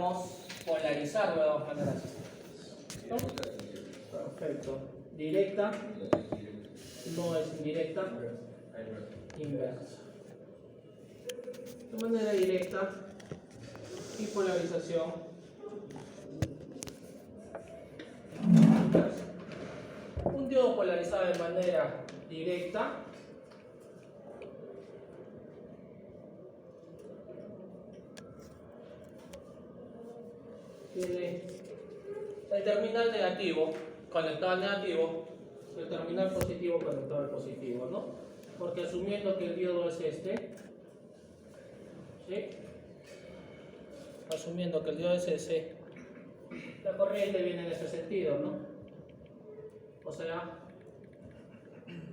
podamos polarizarlo de dos maneras distintas. Perfecto. Directa, no es indirecta, inversa. De manera directa y polarización inversa. Un diodo polarizado de manera directa tiene el terminal negativo conectado al negativo, el terminal positivo conectado al positivo, ¿no? Porque asumiendo que el diodo es este, ¿sí? Asumiendo que el diodo es ese, la corriente viene en este sentido, ¿no? O sea,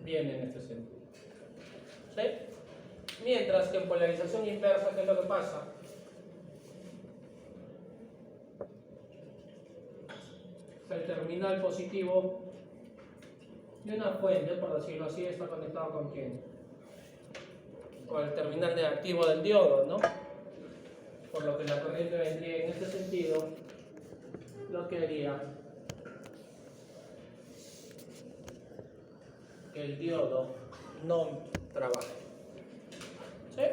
viene en este sentido, ¿sí? Mientras que en polarización inversa, ¿qué es lo que pasa? El terminal positivo de una fuente, por decirlo así, está conectado con quién? Con el terminal negativo del diodo, ¿no? Por lo que la corriente vendría en este sentido, lo que haría que el diodo no trabaje. ¿Sí?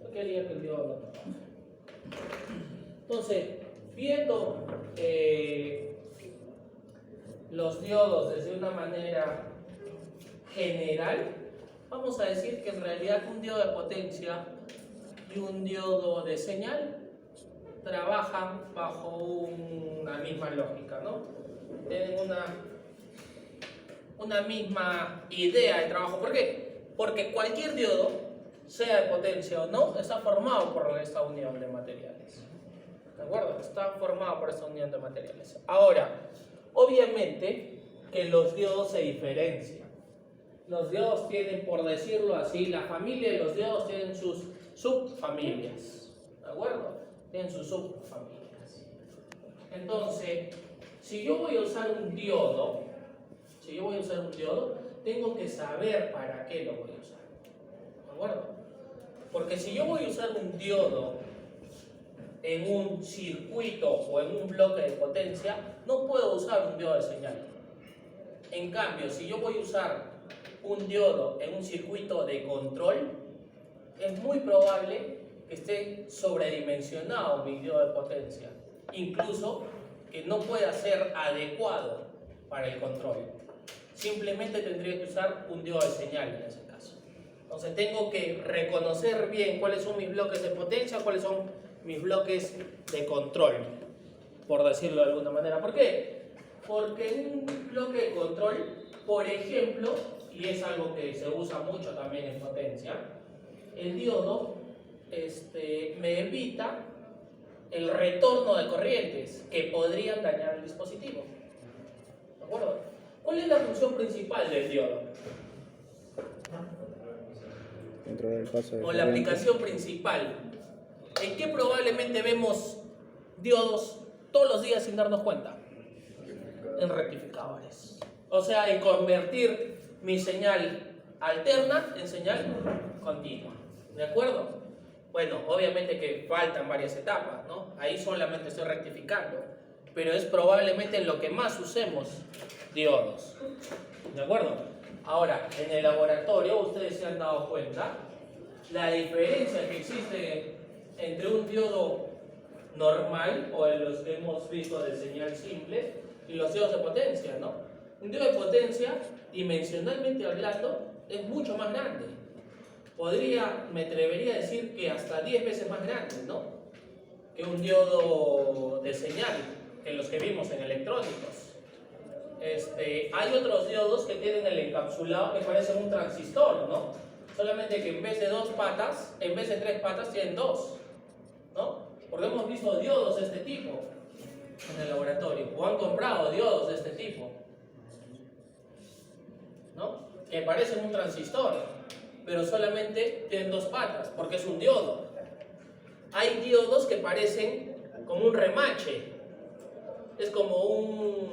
Lo que haría que el diodo no trabaje. Entonces, viendo los diodos desde una manera general, vamos a decir que en realidad un diodo de potencia y un diodo de señal trabajan bajo una misma lógica, ¿no? Tienen una misma idea de trabajo. ¿Por qué? Porque cualquier diodo, sea de potencia o no, está formado por esta unión de materiales. ¿De acuerdo? Está formado por esta unión de materiales. Ahora, obviamente que los diodos se diferencian. Los diodos tienen, por decirlo así, la familia de los diodos tienen sus subfamilias. ¿De acuerdo? Tienen sus subfamilias. Entonces, si yo voy a usar un diodo, tengo que saber para qué lo voy a usar. ¿De acuerdo? Porque si yo voy a usar un diodo en un circuito o en un bloque de potencia, no puedo usar un diodo de señal. En cambio, si yo voy a usar un diodo en un circuito de control, es muy probable que esté sobredimensionado mi diodo de potencia, incluso que no pueda ser adecuado para el control. Simplemente tendría que usar un diodo de señal en ese caso. Entonces tengo que reconocer bien cuáles son mis bloques de potencia, cuáles son mis bloques de control, por decirlo de alguna manera. ¿Por qué? Porque en un bloque de control, por ejemplo, y es algo que se usa mucho también en potencia, el diodo me evita el retorno de corrientes que podrían dañar el dispositivo. ¿De acuerdo? ¿Cuál es la función principal del diodo? Controlar el paso de O la aplicación principal. ¿En qué probablemente vemos diodos todos los días sin darnos cuenta? En rectificadores. O sea, en convertir mi señal alterna en señal continua. ¿De acuerdo? Bueno, obviamente que faltan varias etapas, ¿no? Ahí solamente estoy rectificando. Pero es probablemente en lo que más usemos diodos. ¿De acuerdo? Ahora, en el laboratorio ustedes se han dado cuenta la diferencia que existe entre un diodo normal o en los que hemos visto de señal simple y los diodos de potencia, ¿no? Un diodo de potencia, dimensionalmente hablando, es mucho más grande. Me atrevería a decir que hasta 10 veces más grande, ¿no? Que un diodo de señal, que los que vimos en electrónicos. Hay otros diodos que tienen el encapsulado que parece un transistor, ¿no? Solamente que en vez de 2 patas, en vez de 3 patas, tienen 2, ¿no? Porque hemos visto diodos de este tipo en el laboratorio, o han comprado diodos de este tipo, ¿no? Que parecen un transistor, pero solamente tienen 2 patas, porque es un diodo. Hay diodos que parecen como un remache, es como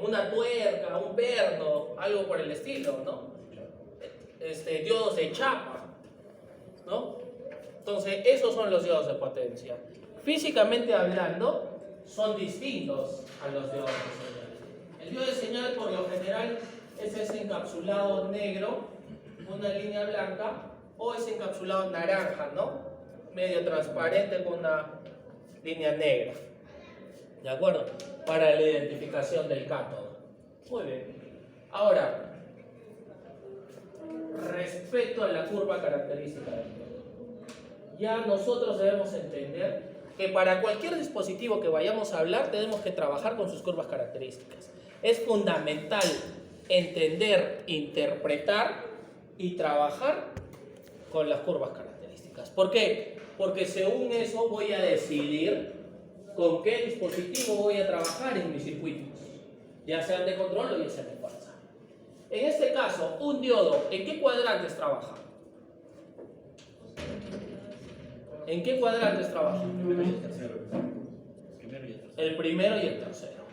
una tuerca, un perno, algo por el estilo, ¿no? Diodos de chapa, ¿no? Entonces, esos son los diodos de potencia. Físicamente hablando, son distintos a los diodos de señal. El diodo de señal, por lo general, es ese encapsulado negro, una línea blanca, o ese encapsulado naranja, ¿no? Medio transparente con una línea negra. ¿De acuerdo? Para la identificación del cátodo. Muy bien. Ahora, respecto a la curva característica del diodo, ya nosotros debemos entender que para cualquier dispositivo que vayamos a hablar tenemos que trabajar con sus curvas características. Es fundamental entender, interpretar y trabajar con las curvas características. ¿Por qué? Porque según eso voy a decidir con qué dispositivo voy a trabajar en mis circuitos, ya sean de control o ya sean de fuerza. En este caso, un diodo, ¿en qué cuadrantes trabaja? ¿En qué cuadrantes trabaja? El primero y el tercero.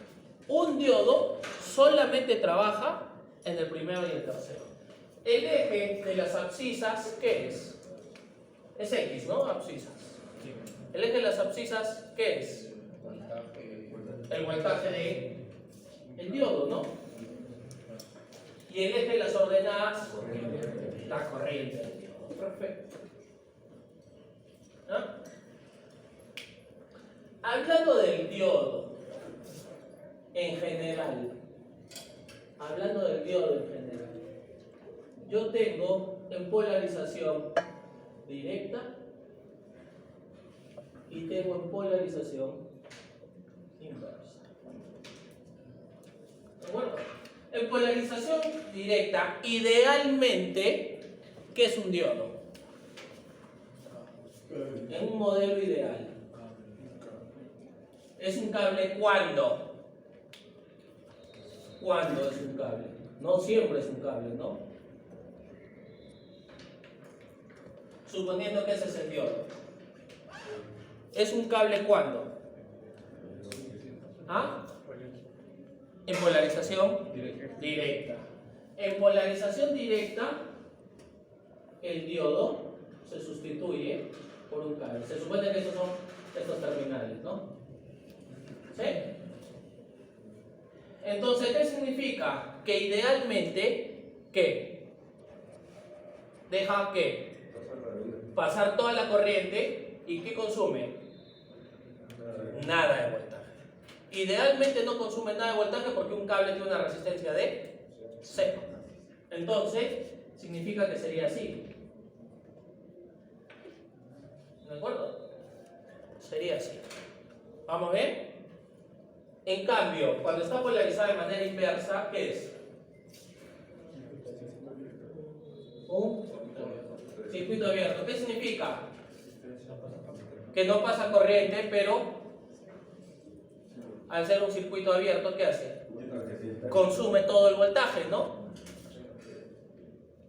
Un diodo solamente trabaja en el primero y el tercero. El eje de las abscisas, ¿qué es? Es X, ¿no? Abscisas. El eje de las abscisas, ¿qué es? El voltaje de el diodo, ¿no? Y el eje de las ordenadas, la corriente del diodo. Perfecto. ¿Ah? Hablando del diodo en general, yo tengo en polarización directa y tengo en polarización inversa. ¿De acuerdo? En polarización directa, idealmente, ¿qué es un diodo? En un modelo ideal. ¿Es un cable cuándo? ¿Cuándo es un cable? No siempre es un cable, ¿no? Suponiendo que ese es el diodo. ¿Es un cable cuándo? ¿Ah? En polarización directa. En polarización directa, el diodo se sustituye por un cable. Se supone que estos son estos terminales, ¿no? ¿Sí? Entonces, ¿qué significa? Que idealmente, ¿qué? Deja que pasar toda la corriente y ¿qué consume? Nada de voltaje. Idealmente no consume nada de voltaje porque un cable tiene una resistencia de 0. Entonces, significa que sería así. ¿De acuerdo? Sería así. ¿Vamos bien? En cambio, cuando está polarizada de manera inversa, ¿qué es? Un circuito abierto. ¿Qué significa? Que no pasa corriente, pero al ser un circuito abierto, ¿qué hace? Consume todo el voltaje, ¿no?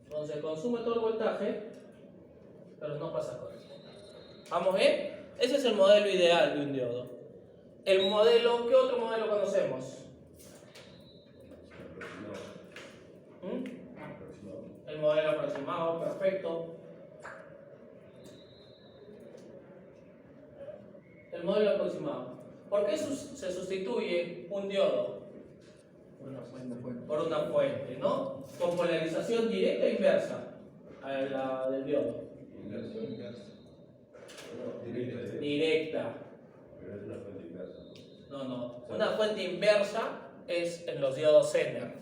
Entonces consume todo el voltaje, pero no pasa corriente. ¿Vamos bien? Ese es el modelo ideal de un diodo. El modelo, ¿qué otro modelo conocemos? El modelo aproximado, perfecto. El modelo aproximado. ¿Por qué se sustituye un diodo? Por una fuente, ¿no? Con polarización directa e inversa a la del diodo. Directa. Pero es una fuente inversa. No. Una fuente inversa es en los diodos Zener.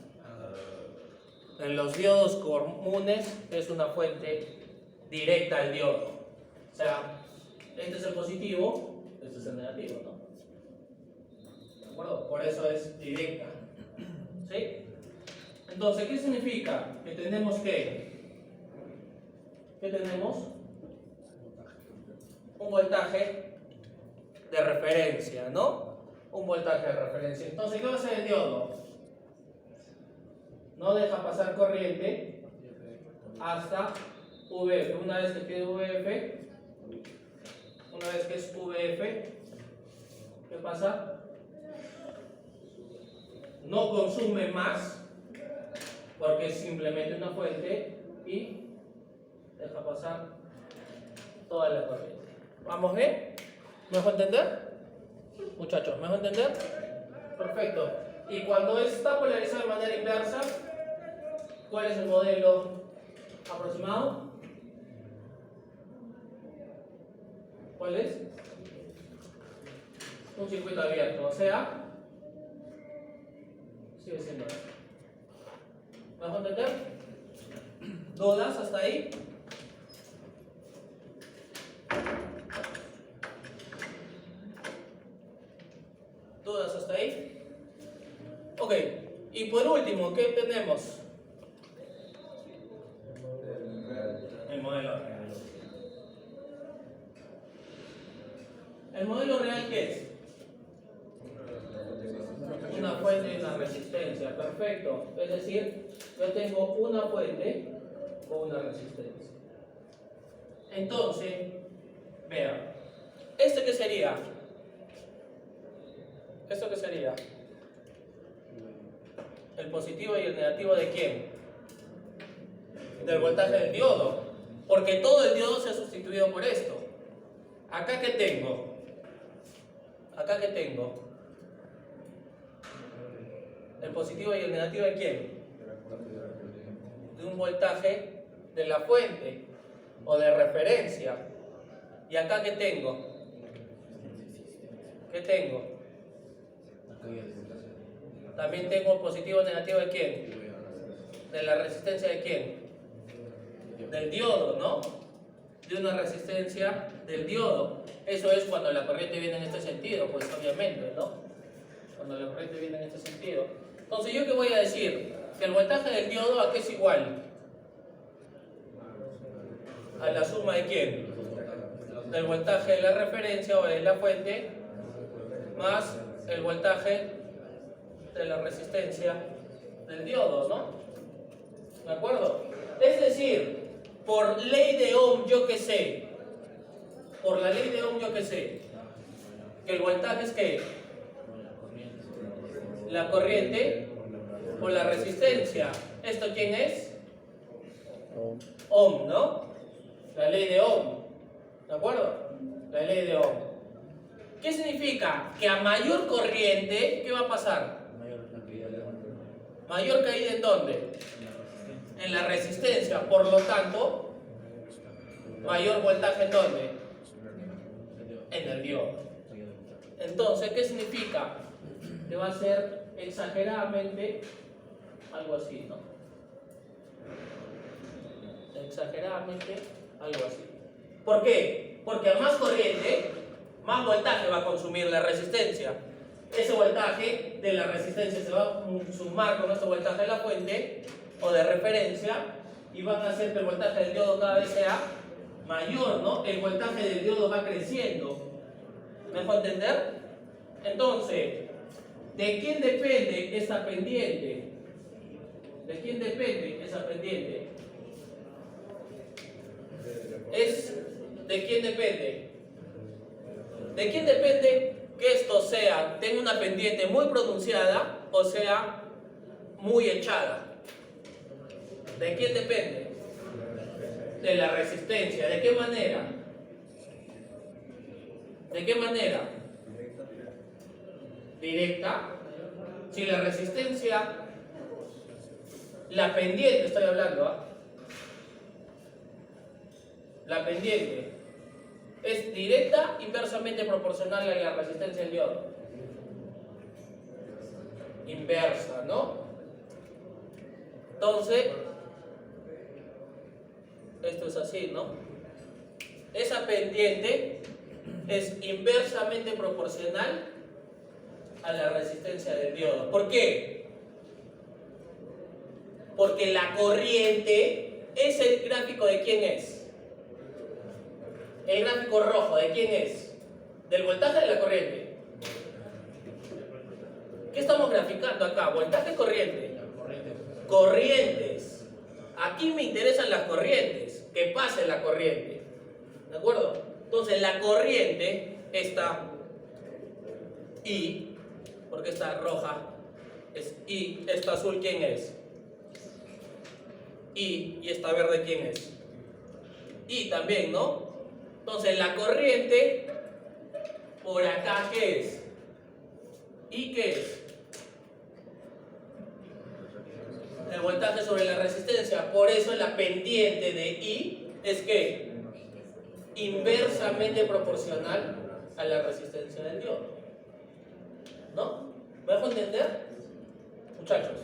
En los diodos comunes es una fuente directa al diodo. O sea, este es el positivo, este es el negativo, ¿no? ¿De acuerdo? Por eso es directa. ¿Sí? Entonces, ¿qué significa? Que tenemos ¿qué tenemos? Un voltaje de referencia, ¿no? Un voltaje de referencia. Entonces, ¿qué va a hacer el diodo? No deja pasar corriente hasta VF. Una vez que tiene VF, una vez que es VF, ¿qué pasa? No consume más, porque es simplemente una fuente, y deja pasar toda la corriente. ¿Vamos bien? ¿Me dejo entender? Muchachos, ¿me dejo entender? Perfecto. Y cuando está polarizado de manera inversa, ¿cuál es el modelo aproximado? ¿Cuál es? Un circuito abierto, o sea, sigue siendo eso. ¿Me dejo entender? ¿Dudas hasta ahí? ¿Dudas hasta ahí? Ok, y por último, ¿qué tenemos? El modelo real. ¿El modelo real qué es? Una fuente y una resistencia, perfecto. Es decir, yo tengo una fuente o una resistencia. Entonces, vean, ¿esto qué sería? ¿Esto qué sería? ¿El positivo y el negativo de quién? Del voltaje del diodo. Porque todo el diodo se ha sustituido por esto. ¿Acá qué tengo? ¿Acá qué tengo? ¿El positivo y el negativo de quién? De un voltaje de la fuente o de referencia. ¿Y acá qué tengo? ¿Qué tengo? También tengo positivo y negativo de quién? De la resistencia de quién? Del diodo, ¿no? De una resistencia del diodo. Eso es cuando la corriente viene en este sentido, pues obviamente, ¿no? Cuando la corriente viene en este sentido. Entonces, ¿yo qué voy a decir? Que el voltaje del diodo, ¿a qué es igual? ¿A la suma de quién? Del voltaje de la referencia o de la fuente más el voltaje de la resistencia del diodo, ¿no? ¿De acuerdo? Es decir, por ley de Ohm yo que sé, por la ley de Ohm yo que sé, que el voltaje es ¿qué? La corriente o la resistencia. ¿Esto quién es? Ohm, ¿no? La ley de Ohm. ¿De acuerdo? La ley de Ohm. ¿Qué significa? Que a mayor corriente, ¿qué va a pasar? Mayor caída ¿en dónde? En la resistencia. Por lo tanto, mayor voltaje ¿en dónde? En el diodo. Entonces, ¿qué significa? Que va a ser exageradamente algo así, ¿no? Exageradamente algo así. ¿Por qué? Porque a más corriente, más voltaje va a consumir la resistencia. Ese voltaje de la resistencia se va a sumar con este voltaje de la fuente o de referencia y van a hacer que el voltaje del diodo cada vez sea mayor, ¿no? El voltaje del diodo va creciendo. ¿Me dejo entender? Entonces, ¿de quién depende esa pendiente? ¿De quién depende esa pendiente? ¿De quién depende? ¿De quién depende que esto tenga una pendiente muy pronunciada o sea muy echada? ¿De quién depende? De la resistencia. ¿De qué manera? ¿De qué manera? Directa. Si la resistencia, la pendiente estoy hablando, ¿ah? La pendiente es directa, inversamente proporcional a la resistencia del diodo. Inversa, ¿no? Entonces, esto es así, ¿no? Esa pendiente es inversamente proporcional a la resistencia del diodo. ¿Por qué? Porque la corriente es el gráfico de quién es. El gráfico rojo, ¿de quién es? Del voltaje de la corriente. ¿Qué estamos graficando acá? Voltaje, corriente. Corrientes. Aquí me interesan las corrientes. Que pase la corriente. ¿De acuerdo? Entonces la corriente, esta I, porque esta roja es I, esta azul, ¿quién es? I, y esta verde, ¿quién es? I también, ¿no? Entonces la corriente, por acá, ¿qué es? ¿Y qué es? El voltaje sobre la resistencia. Por eso la pendiente de I es que inversamente proporcional a la resistencia del diodo. ¿No? ¿Me dejo entender? Muchachos,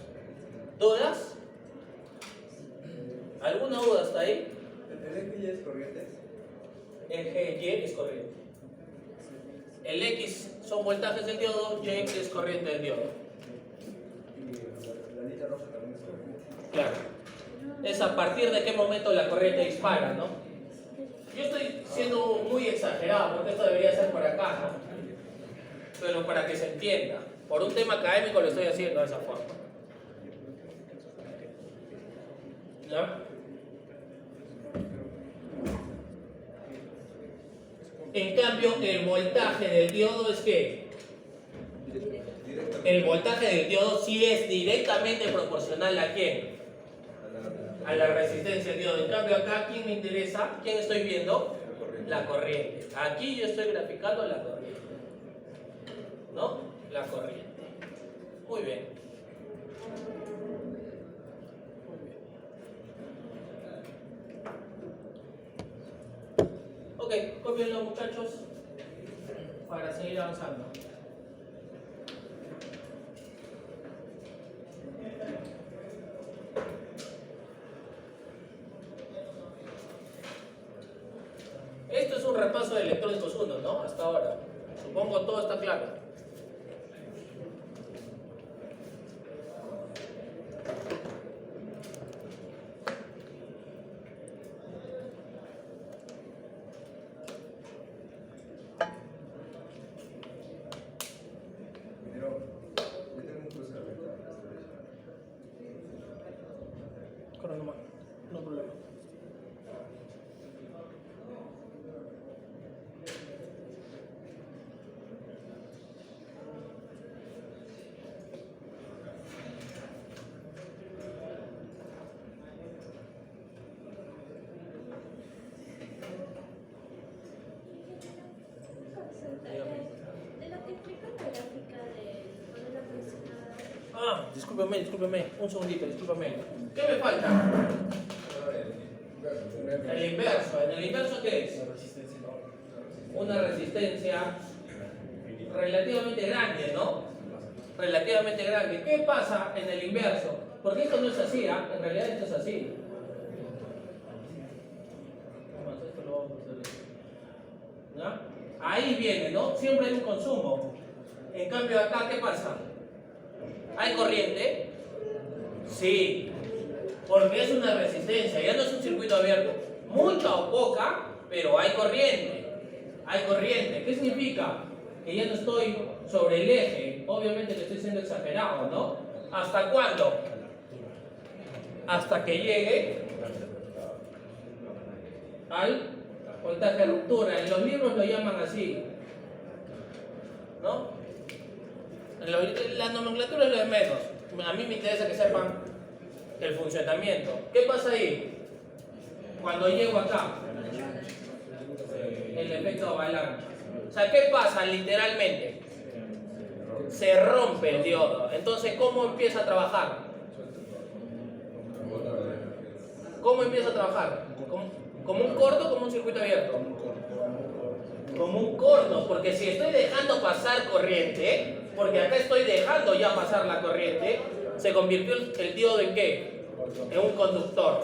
¿dudas? ¿Alguna duda hasta ahí? ¿El eje ya es corriente? Eje Y es corriente. El X son voltajes del diodo, Y es corriente del diodo. Y la línea roja también es corriente. Claro. Es a partir de qué momento la corriente dispara, ¿no? Yo estoy siendo muy exagerado porque esto debería ser por acá, ¿no? Pero para que se entienda. Por un tema académico lo estoy haciendo de esa forma. ¿Ya? En cambio, el voltaje del diodo es ¿qué? El voltaje del diodo sí es directamente proporcional ¿a quién? A la resistencia del diodo. En cambio acá, ¿quién me interesa? ¿Quién estoy viendo? La corriente. Aquí yo estoy graficando la corriente. ¿No? La corriente. Muy bien. Ok, cópienlo muchachos para seguir avanzando. Esto es un repaso de electrónicos 1, ¿no? Hasta ahora. Supongo todo está claro. Pero yo tengo un cruce de venta. Corre nomás, no hay problema. De lo que explica la gráfica del modelo aproximado. Ah, discúlpeme, un segundito, discúlpeme. ¿Qué me falta? El inverso. ¿En el inverso qué es? Una resistencia relativamente grande, ¿no? Relativamente grande. ¿Qué pasa en el inverso? Porque esto no es así, ¿ah? En realidad esto es así. ¿Ya? Ahí viene, ¿no? Siempre hay un consumo. En cambio acá, ¿qué pasa? ¿Hay corriente? Sí, porque es una resistencia, ya no es un circuito abierto. Mucha o poca, pero hay corriente. Hay corriente. ¿Qué significa? Que ya no estoy sobre el eje. Obviamente que estoy siendo exagerado, ¿no? ¿Hasta cuándo? Hasta que llegue al voltaje de ruptura. En los libros lo llaman así, ¿no? La nomenclatura es lo de menos. A mí me interesa que sepan el funcionamiento. ¿Qué pasa ahí? Cuando llego acá, el efecto avalancha. O sea, ¿qué pasa literalmente? Se rompe el diodo. Entonces, ¿cómo empieza a trabajar? ¿Cómo empieza a trabajar? ¿Como un corto o como un circuito abierto? Como un corto, porque si estoy dejando pasar corriente, porque acá estoy dejando ya pasar la corriente, se convirtió el diodo en ¿qué? En un conductor.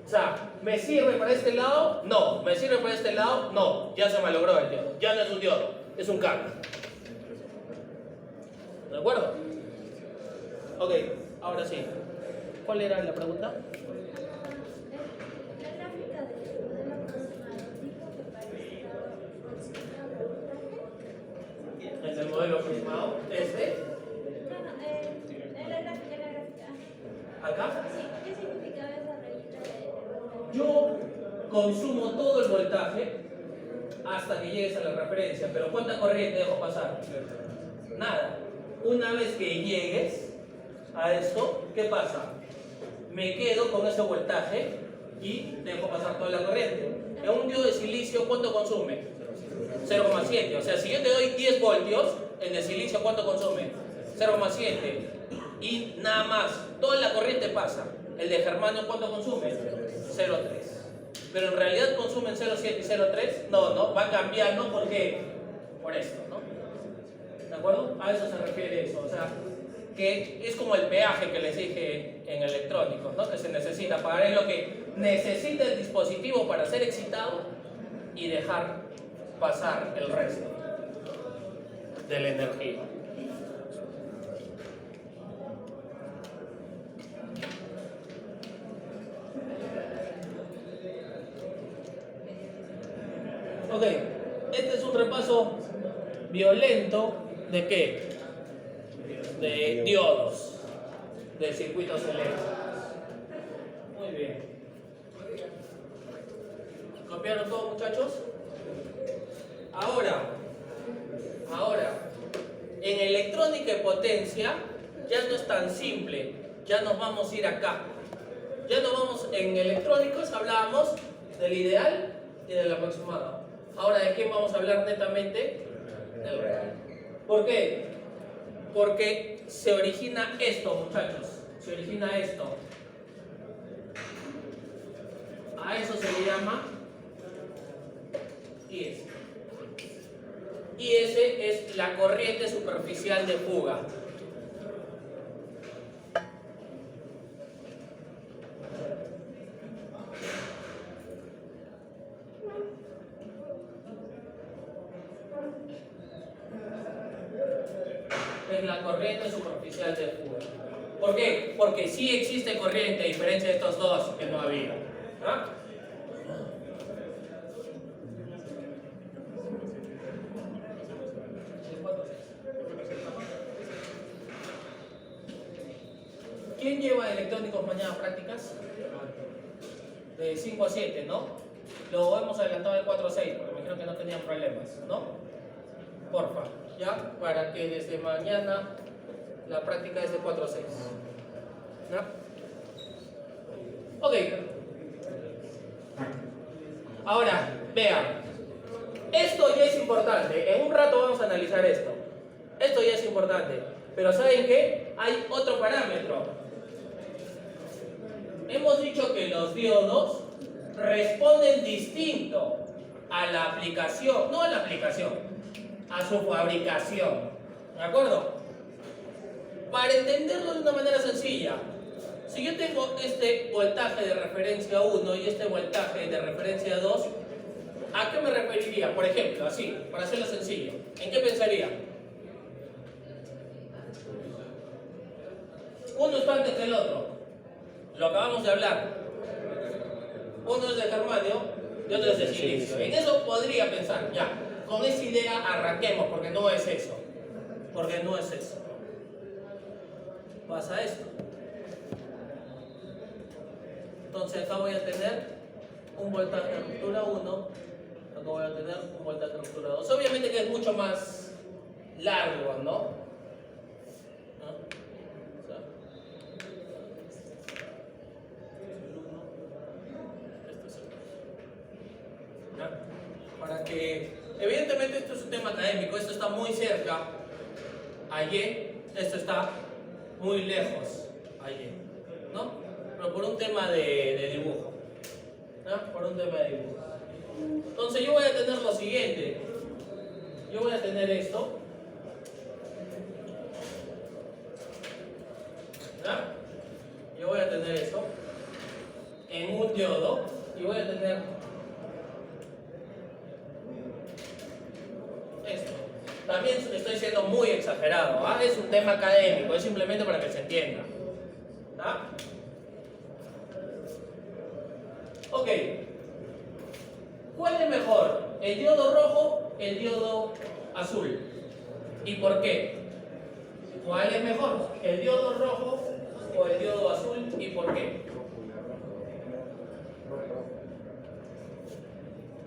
O sea, ¿me sirve para este lado? No. ¿Me sirve para este lado? No. Ya se malogró el diodo. Ya no es un diodo, es un cable. ¿De acuerdo? Ok, ahora sí. ¿Cuál era la pregunta? La gráfica del modelo aproximado dijo que para esta considerado voltaje. Es el modelo aproximado. ¿Este? No, en la gráfica. ¿Acá? Sí, ¿qué significaba esa rayita de voltaje? Yo consumo todo el voltaje hasta que llegues a la referencia. Pero ¿cuánta corriente dejo pasar? Nada. Una vez que llegues a esto, ¿qué pasa? Me quedo con ese voltaje y dejo pasar toda la corriente. En un diodo de silicio, ¿cuánto consume? 0,7. O sea, si yo te doy 10 voltios, el de silicio, ¿cuánto consume? 0,7. Y nada más, toda la corriente pasa. El de germanio, ¿cuánto consume? 0,3. Pero en realidad consumen 0,7 y 0,3. No, va cambiando porque por esto, ¿no? ¿De acuerdo? A eso se refiere eso. O sea, que es como el peaje que les dije en electrónicos, ¿no? Que se necesita pagar es lo que necesita el dispositivo para ser excitado y dejar pasar el resto de la energía. Ok, este es un repaso violento de qué? De diodos, de circuitos eléctricos. Muy bien. ¿Copiaron todo, muchachos? Ahora, en electrónica y potencia ya no es tan simple, ya nos vamos a ir acá. Ya nos vamos, en electrónicos hablábamos del ideal y del aproximado. Ahora, ¿de quién vamos a hablar netamente? Del real. ¿Por qué? Porque se origina esto, muchachos. Se origina esto. A eso se le llama IS. IS es la corriente superficial de fuga. Es la corriente superficial de fuga. ¿Por qué? Porque sí existe corriente, a diferencia de estos dos que no había. ¿Ah? ¿Quién lleva electrónicos mañana prácticas? De 5 a 7, ¿no? Lo hemos adelantado de 4 a 6, porque me dijeron que no tenían problemas, ¿no? Porfa, ¿ya? Para que desde mañana la práctica es de 4 a 6. ¿No? Ok. Ahora, vean. Esto ya es importante. En un rato vamos a analizar esto. Esto ya es importante. Pero ¿saben qué? Hay otro parámetro. Hemos dicho que los diodos responden distinto a la aplicación, no a la aplicación, a su fabricación. ¿De acuerdo? Para entenderlo de una manera sencilla, si yo tengo este voltaje de referencia 1 y este voltaje de referencia 2, ¿a qué me referiría? Por ejemplo, así, para hacerlo sencillo, ¿en qué pensaría? Uno está antes que el otro. Lo acabamos de hablar. Uno es de germanio y otro es de silicio. En eso podría pensar, ya, con esa idea arranquemos, porque no es eso. Porque no es eso. Pasa esto. Entonces acá voy a tener un voltaje de ruptura 1, acá voy a tener un voltaje de ruptura 2. Obviamente que es mucho más largo, ¿no? Para que, evidentemente esto es un tema académico, esto está muy cerca a Y, esto está muy lejos a Y, ¿no? Pero por un tema de dibujo, ¿no? Por un tema de dibujo. Entonces yo voy a tener lo siguiente, yo voy a tener esto, ¿no? Yo voy a tener esto en un diodo y voy a tener esto. También estoy siendo muy exagerado, ¿ah? Es un tema académico, es simplemente para que se entienda. ¿Ah? Ok. ¿Cuál es mejor? ¿El diodo rojo, el diodo azul? ¿Y por qué? ¿Cuál es mejor? ¿El diodo rojo o el diodo azul? ¿Y por qué?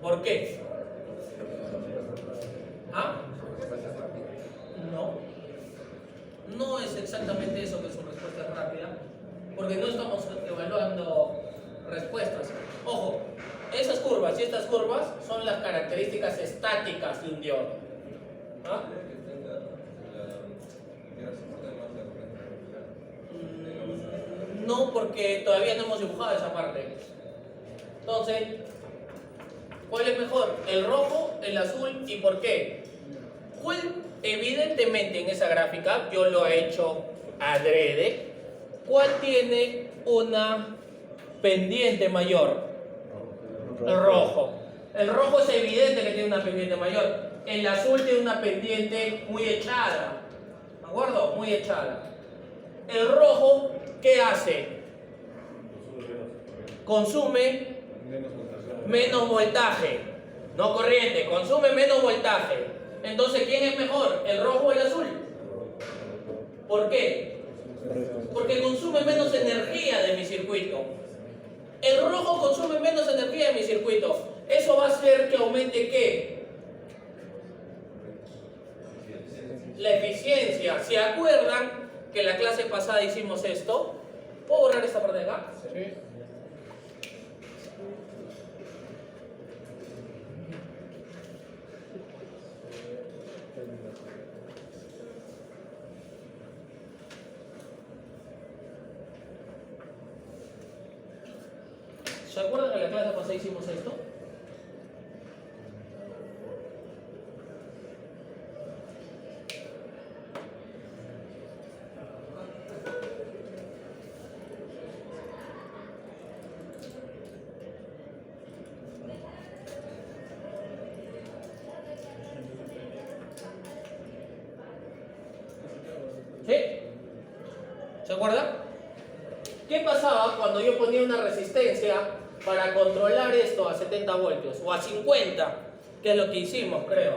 ¿Por qué? ¿Ah? No es exactamente eso que su respuesta es rápida, porque no estamos evaluando respuestas. Ojo, esas curvas, curvas y estas curvas son las características estáticas de un diodo. ¿Ah? No, porque todavía no hemos dibujado esa parte. Entonces, ¿cuál es mejor? ¿El rojo, el azul y por qué? ¿Cuál? Evidentemente en esa gráfica, yo lo he hecho adrede, ¿cuál tiene una pendiente mayor? El rojo. El rojo es evidente que tiene una pendiente mayor. El azul tiene una pendiente muy echada. ¿De acuerdo? Muy echada. El rojo, ¿qué hace? Consume menos voltaje. No corriente, consume menos voltaje. Entonces, ¿quién es mejor? ¿El rojo o el azul? ¿Por qué? Porque consume menos energía de mi circuito. El rojo consume menos energía de mi circuito. Eso va a hacer que aumente ¿qué? La eficiencia. ¿Se acuerdan que en la clase pasada hicimos esto? ¿Puedo borrar esta parte de acá? Sí. ¿Se acuerdan que en la clase pasada hicimos esto? ¿Sí? ¿Se acuerdan? ¿Qué pasaba cuando yo ponía una resistencia para controlar esto a 70 voltios o a 50? Que es lo que hicimos, creo.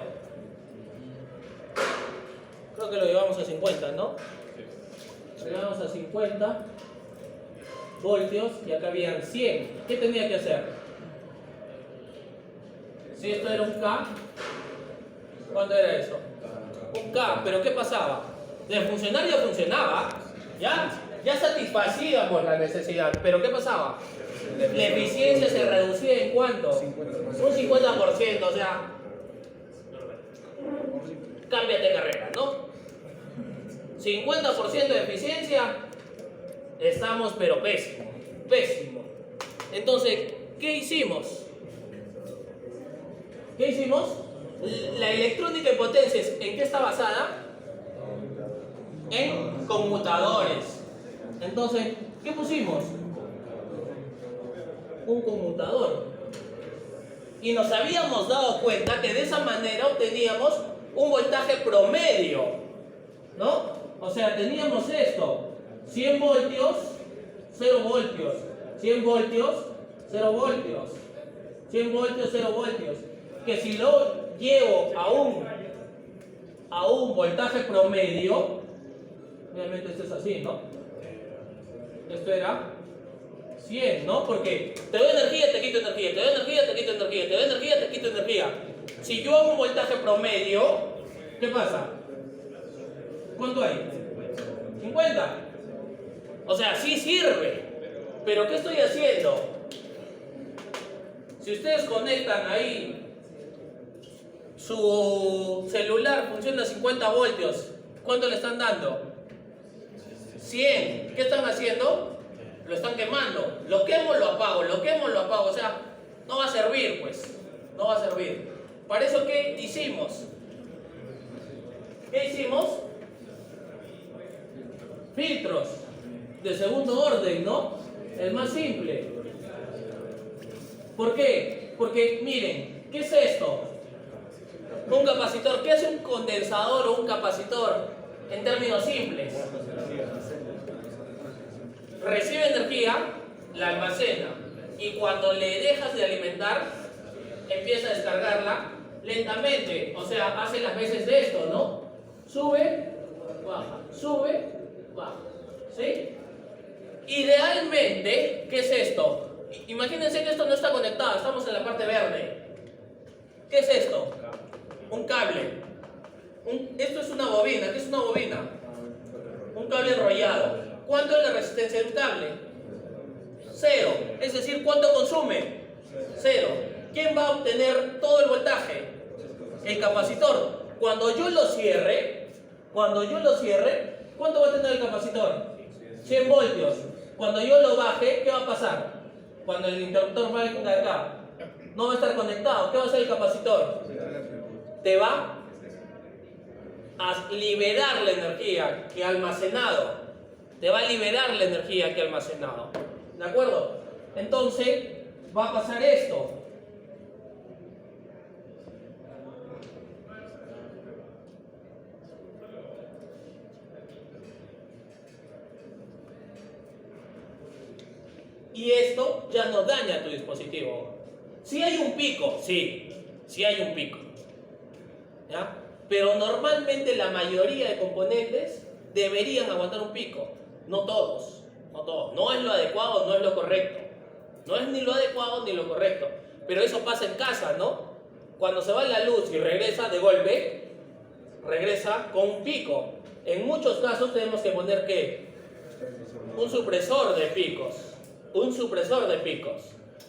Creo que lo llevamos a 50, ¿no? Lo llevamos a 50 voltios y acá habían 100. ¿Qué tenía que hacer? Si esto era un K, ¿cuánto era eso? Un K, pero ¿qué pasaba? De funcionar ya funcionaba, ya satisfacíamos la necesidad, pero ¿qué pasaba? La eficiencia se reducía ¿en cuánto? Un 50%, o sea, cámbiate de carrera, ¿no? 50% de eficiencia, estamos pero pésimo, pésimo. Entonces, ¿qué hicimos? ¿Qué hicimos? La electrónica de potencias, ¿en qué está basada? En conmutadores. Entonces, ¿qué pusimos? Un conmutador. Y nos habíamos dado cuenta que de esa manera obteníamos un voltaje promedio, ¿no? O sea, teníamos esto, 100 voltios, 0 voltios, 100 voltios, 0 voltios, 100 voltios, 0 voltios. Que si lo llevo a un voltaje promedio, obviamente esto es así, ¿no? Esto era 100, ¿no? Porque te doy energía, te quito energía, te doy energía, te quito energía, te doy energía, te quito energía. Si yo hago un voltaje promedio, ¿qué pasa? ¿Cuánto hay? 50. O sea, sí sirve. Pero ¿qué estoy haciendo? Si ustedes conectan ahí, su celular funciona a 50 voltios, ¿cuánto le están dando? 100. ¿Qué están haciendo? Lo están quemando. Lo quemo, lo apago, lo quemo, lo apago. O sea, no va a servir, pues. No va a servir. Para eso, ¿qué hicimos? ¿Qué hicimos? Filtros de segundo orden, ¿no? El más simple. ¿Por qué? Porque, miren, ¿qué es esto? Un capacitor. ¿Qué hace un condensador o un capacitor en términos simples? Recibe energía, la almacena, y cuando le dejas de alimentar, empieza a descargarla lentamente. O sea, hace las veces de esto, ¿no? Sube, baja, sube, baja. ¿Sí? Idealmente, ¿qué es esto? Imagínense que esto no está conectado, estamos en la parte verde. ¿Qué es esto? Un cable. Esto es una bobina. ¿Qué es una bobina? Un cable enrollado. ¿Cuánto es la resistencia de un cable? 0. Es decir, ¿cuánto consume? 0. ¿quién va a obtener todo el voltaje? El capacitor. Cuando yo lo cierre, ¿cuánto va a tener el capacitor? 100 voltios. Cuando yo lo baje, ¿qué va a pasar? Cuando el interruptor venga de acá, no va a estar conectado. ¿Qué va a hacer el capacitor? Te va a liberar la energía que ha almacenado. Te va a liberar la energía que ha almacenado. ¿De acuerdo? Entonces, va a pasar esto. Y esto ya no daña tu dispositivo. Si hay un pico, sí hay un pico. ¿Ya? Pero normalmente la mayoría de componentes deberían aguantar un pico. No todos. No es lo adecuado, no es lo correcto. No es ni lo adecuado ni lo correcto. Pero eso pasa en casa, ¿no? Cuando se va la luz y regresa de golpe, regresa con un pico. En muchos casos tenemos que poner ¿qué? Un supresor de picos.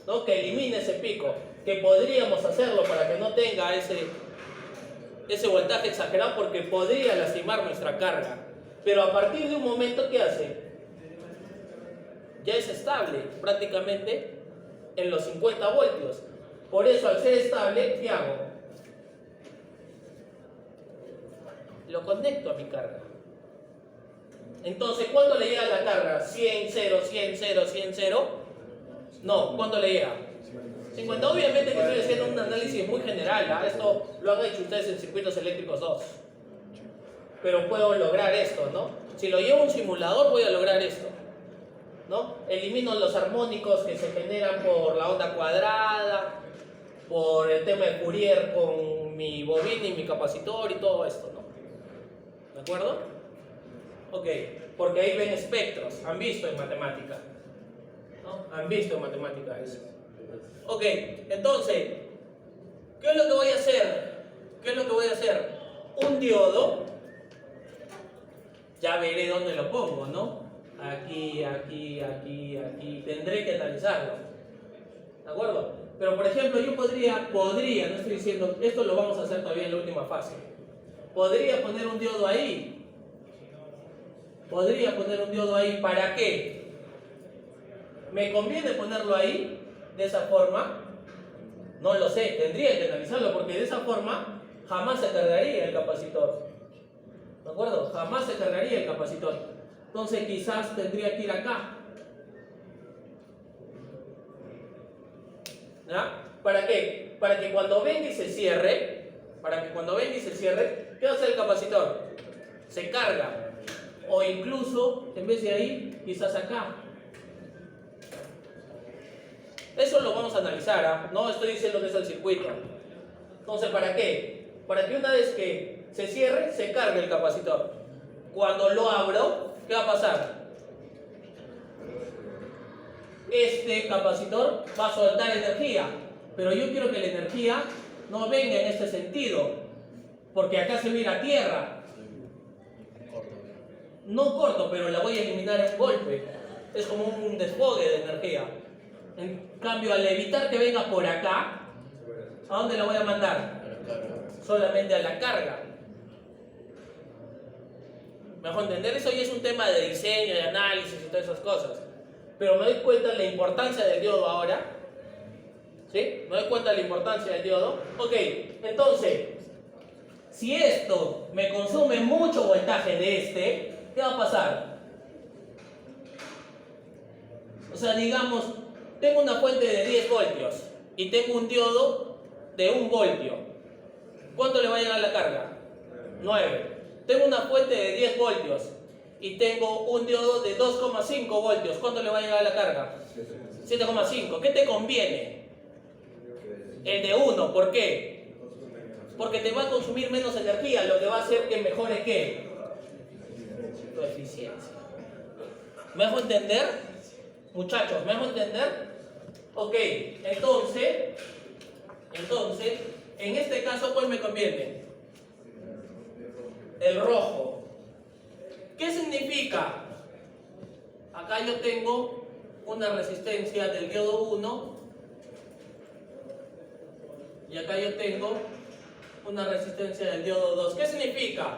¿No? Que elimine ese pico. Que podríamos hacerlo para que no tenga ese voltaje exagerado, porque podría lastimar nuestra carga. Pero a partir de un momento, ¿qué hace? Ya es estable prácticamente en los 50 voltios. Por eso, al ser estable, ¿qué hago? Lo conecto a mi carga. Entonces, ¿cuándo le llega la carga? 100, 0, 100, 0, 100, 0. No, ¿cuándo le llega? 50. Obviamente que estoy haciendo un análisis muy general, ¿eh? Esto lo han hecho ustedes en circuitos eléctricos 2. Pero puedo lograr esto, ¿no? Si lo llevo a un simulador, voy a lograr esto, ¿no? Elimino los armónicos que se generan por la onda cuadrada, por el tema de Fourier con mi bobina y mi capacitor y todo esto, ¿no? ¿De acuerdo? Ok, porque ahí ven espectros, han visto en matemática, ¿no? Han visto en matemática eso. Ok, entonces, ¿qué es lo que voy a hacer? Un diodo, ya veré dónde lo pongo, ¿no? Aquí, tendré que analizarlo, ¿de acuerdo? Pero por ejemplo, yo podría, no estoy diciendo, esto lo vamos a hacer todavía en la última fase. Podría poner un diodo ahí. ¿Para qué? ¿Me conviene ponerlo ahí de esa forma? No lo sé, tendría que analizarlo, porque de esa forma jamás se cargaría el capacitor. ¿De acuerdo? Jamás se cargaría el capacitor. Entonces quizás tendría que ir acá. ¿Ya? ¿Para qué? Para que cuando venga y se cierre, ¿qué va a hacer el capacitor? Se carga. O incluso, en vez de ahí, quizás acá. Eso lo vamos a analizar, ¿eh? No estoy diciendo que es el circuito. Entonces, ¿para qué? Para que una vez que se cierre, se cargue el capacitor. Cuando lo abro, ¿qué va a pasar? Este capacitor va a soltar energía. Pero yo quiero que la energía no venga en este sentido, porque acá se va a ir a tierra. No corto, pero la voy a eliminar en golpe. Es como un desfogue de energía. En cambio, al evitar que venga por acá, ¿a dónde la voy a mandar? Solamente a la carga. ¿Me dejo entender? Eso ya es un tema de diseño, de análisis y todas esas cosas. Pero me doy cuenta de la importancia del diodo ahora. ¿Sí? Me doy cuenta de la importancia del diodo. Ok, entonces, si esto me consume mucho voltaje de ¿qué va a pasar? O sea, digamos, tengo una fuente de 10 voltios y tengo un diodo de 1 voltio. ¿Cuánto le va a llegar la carga? 9. Tengo una fuente de 10 voltios y tengo un diodo de 2,5 voltios. ¿Cuánto le va a llegar la carga? 7,5. ¿Qué te conviene? El de 1. ¿Por qué? Porque te va a consumir menos energía, lo que va a hacer que mejore ¿qué? Tu eficiencia. ¿Me dejo entender? Muchachos, ¿me dejo entender? Ok, entonces, en este caso, ¿cuál me conviene? El rojo. ¿Qué significa? Acá yo tengo una resistencia del diodo 1 y acá yo tengo una resistencia del diodo 2. ¿Qué significa?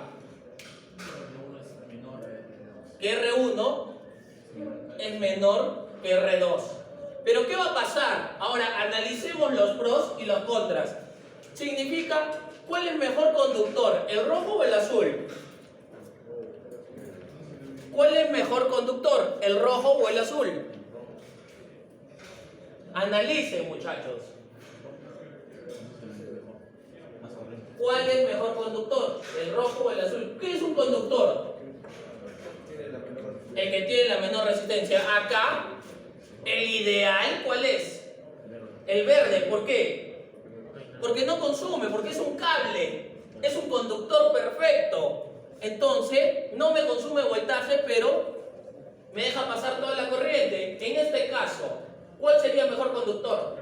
Que R1 es menor que R2. Pero ¿qué va a pasar? Ahora analicemos los pros y los contras. Significa, ¿cuál es mejor conductor? ¿El rojo o el azul? ¿Cuál es mejor conductor? ¿El rojo o el azul? Analicen, muchachos. ¿Cuál es mejor conductor? ¿El rojo o el azul? ¿Qué es un conductor? El que tiene la menor resistencia. Acá, el ideal, ¿cuál es? El verde. ¿Por qué? Porque no consume, porque es un cable. Es un conductor perfecto. Entonces, no me consume voltaje, pero me deja pasar toda la corriente. En este caso, ¿cuál sería el mejor conductor?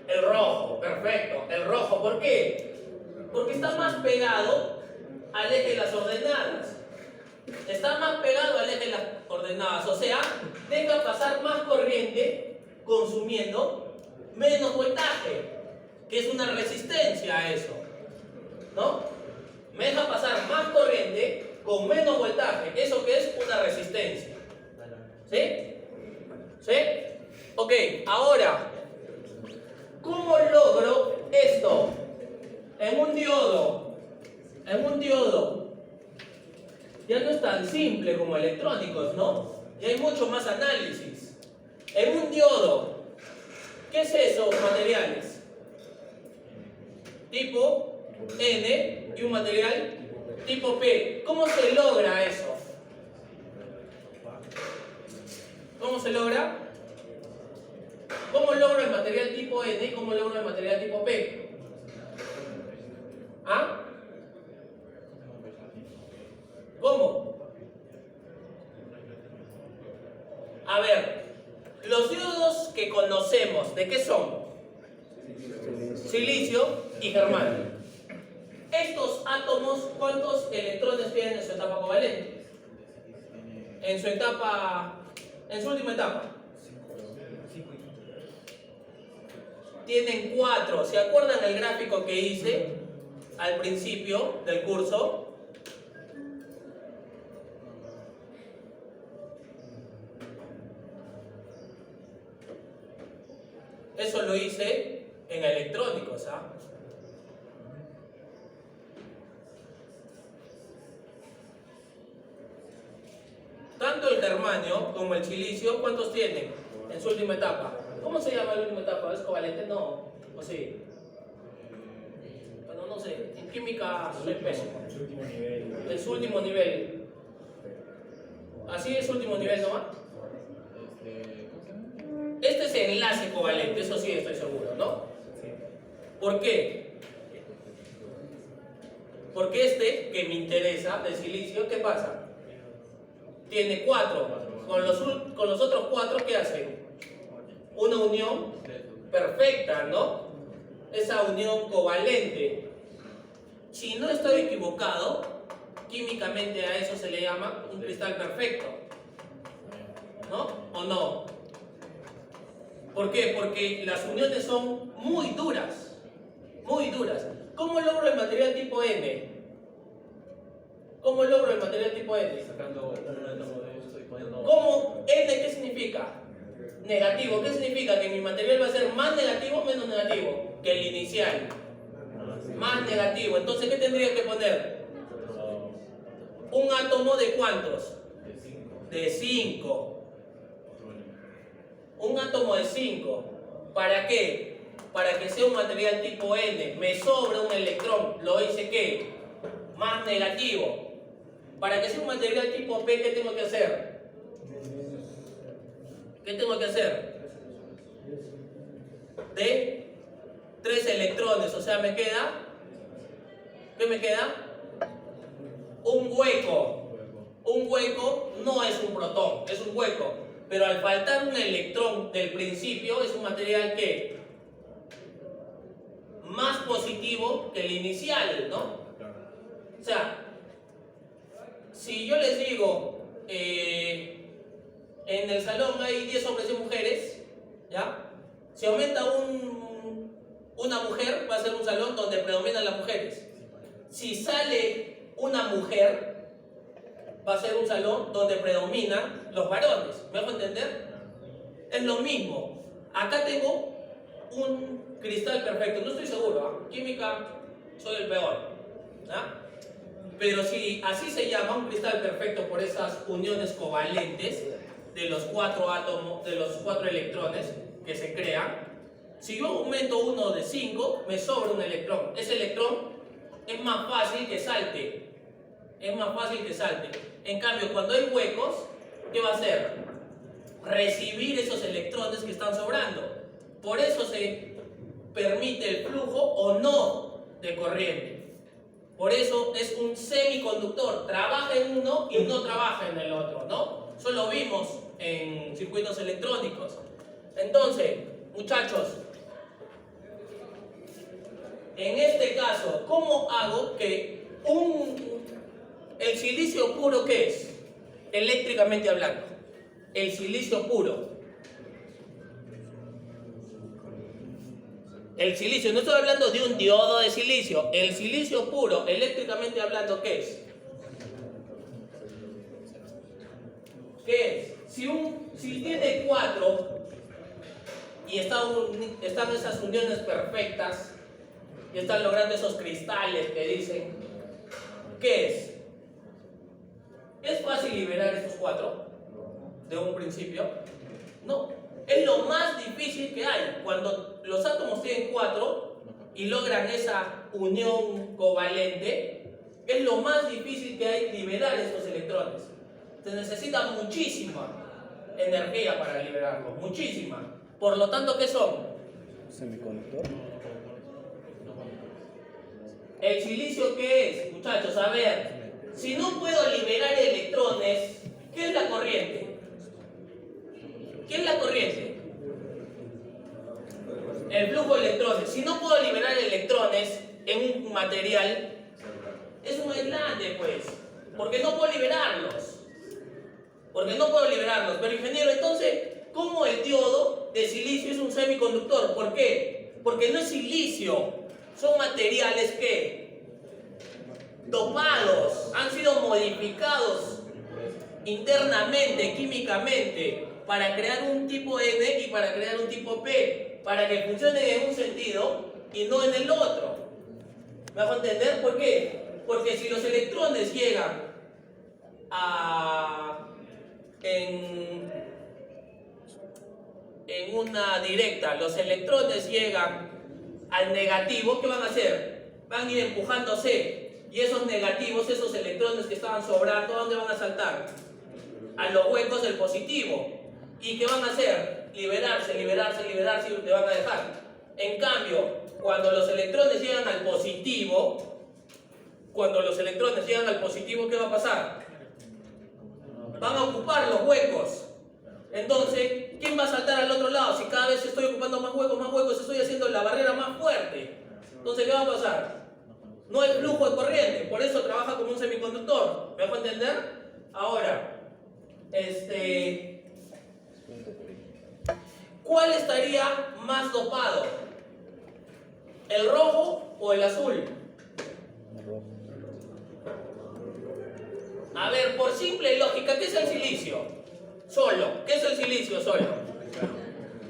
El rojo, perfecto. El rojo, ¿por qué? Porque está más pegado al eje de las ordenadas. Está más pegado al eje de las ordenadas. O sea, deja pasar más corriente consumiendo menos voltaje, que es una resistencia a eso, ¿no? Me deja pasar más corriente con menos voltaje. ¿Eso qué es? Una resistencia. ¿Sí? ¿Sí? Ok, ahora, ¿cómo logro esto? En un diodo. Ya no es tan simple como electrónicos, ¿no? Ya hay mucho más análisis. En un diodo, ¿qué es eso? Materiales. Tipo N y un material tipo P. ¿Cómo se logra eso? ¿Cómo se logra? ¿Cómo logro el material tipo N y cómo logro el material tipo P? ¿Ah? ¿Cómo? A ver, los diodos que conocemos, ¿de qué son? Silicio y germanio. Estos átomos, ¿cuántos electrones tienen en su etapa covalente? En su última etapa. Tienen 4. ¿Se acuerdan el gráfico que hice al principio del curso? Eso lo hice en electrónicos, ¿ah? Tanto el germanio como el silicio, ¿cuántos tienen en su última etapa? ¿Cómo se llama la última etapa? ¿Es covalente? No. ¿O sí? Bueno, no sé. En química soy pésimo. Es su último nivel. ¿Así es su último nivel nomás? Este es el enlace covalente, eso sí estoy seguro, ¿no? ¿Por qué? Porque este, que me interesa, del silicio, ¿qué pasa? Tiene 4. Con los otros 4, ¿qué hacen? Una unión perfecta, ¿no? Esa unión covalente. Si no estoy equivocado, químicamente a eso se le llama un cristal perfecto, ¿no? ¿O no? ¿Por qué? Porque las uniones son muy duras, muy duras. ¿Cómo logro el material tipo N? ¿Cómo logro el material tipo N? ¿Cómo N qué significa? Negativo. ¿Qué significa? Que mi material va a ser más negativo o menos negativo que el inicial. Más negativo. Entonces, ¿qué tendría que poner? ¿Un átomo de cuántos? De 5. Un átomo de 5. ¿Para qué? Para que sea un material tipo N. Me sobra un electrón. Lo hice ¿qué? Más negativo. Para que sea un material tipo P, ¿qué tengo que hacer? ¿Qué tengo que hacer? De 3 electrones. O sea, me queda... ¿Qué me queda? Un hueco. Un hueco no es un protón, es un hueco. Pero al faltar un electrón del principio, es un material que más positivo que el inicial, ¿no? O sea, si yo les digo, en el salón hay 10 hombres y mujeres, ¿ya? Si aumenta un una mujer, va a ser un salón donde predominan las mujeres. Si sale una mujer, va a ser un salón donde predominan los varones. ¿Me hago entender? Es lo mismo. Acá tengo un cristal perfecto. No estoy seguro, ¿eh? Química, soy el peor. ¿Ah? Pero si así se llama un cristal perfecto por esas uniones covalentes de los 4 átomos, de los 4 electrones que se crean, si yo aumento uno de 5, me sobra un electrón. Ese electrón es más fácil que salte. Es más fácil que salte. En cambio, cuando hay huecos, ¿qué va a hacer? Recibir esos electrones que están sobrando. Por eso se permite el flujo o no de corriente. Por eso es un semiconductor. Trabaja en uno y no trabaja en el otro, ¿no? Eso lo vimos en circuitos electrónicos. Entonces, muchachos, en este caso, ¿cómo hago que el silicio puro, ¿qué es? Eléctricamente hablando, el silicio puro. El silicio, no estoy hablando de un diodo de silicio. El silicio puro, eléctricamente hablando, ¿qué es? ¿Qué es? Si tiene 4 y están esas uniones perfectas y están logrando esos cristales que dicen, ¿qué es? ¿Es fácil liberar estos 4 de un principio? No. Es lo más difícil que hay. Cuando los átomos tienen 4 y logran esa unión covalente, es lo más difícil que hay liberar estos electrones. Se necesita muchísima energía para liberarlos, muchísima. Por lo tanto, ¿qué son? Semiconductor. ¿El silicio qué es? Muchachos, a ver, si no puedo liberar electrones, ¿qué es la corriente? ¿Qué es la corriente? El flujo de electrones. Si no puedo liberar electrones en un material, es un aislante, pues. Porque no puedo liberarlos. Pero ingeniero, entonces, ¿cómo el diodo de silicio es un semiconductor? ¿Por qué? Porque no es silicio. Son materiales que dopados, han sido modificados internamente, químicamente, para crear un tipo N y para crear un tipo P, para que funcionen en un sentido y no en el otro. ¿Me hago entender? ¿Por qué? Porque si los electrones llegan en una directa, los electrones llegan al negativo, ¿qué van a hacer? Van a ir empujándose, y esos negativos, esos electrones que estaban sobrando, ¿a dónde van a saltar? A los huecos del positivo. ¿Y qué van a hacer? Liberarse y te van a dejar. En cambio, cuando los electrones llegan al positivo, ¿qué va a pasar? Van a ocupar los huecos. Entonces, ¿quién va a saltar al otro lado? Si cada vez estoy ocupando más huecos, estoy haciendo la barrera más fuerte. Entonces, ¿qué va a pasar? No hay flujo de corriente, por eso trabaja como un semiconductor. ¿Me dejo entender? Ahora, ¿cuál estaría más dopado? ¿El rojo o el azul? A ver, por simple lógica, ¿qué es el silicio? Solo. ¿Qué es el silicio solo?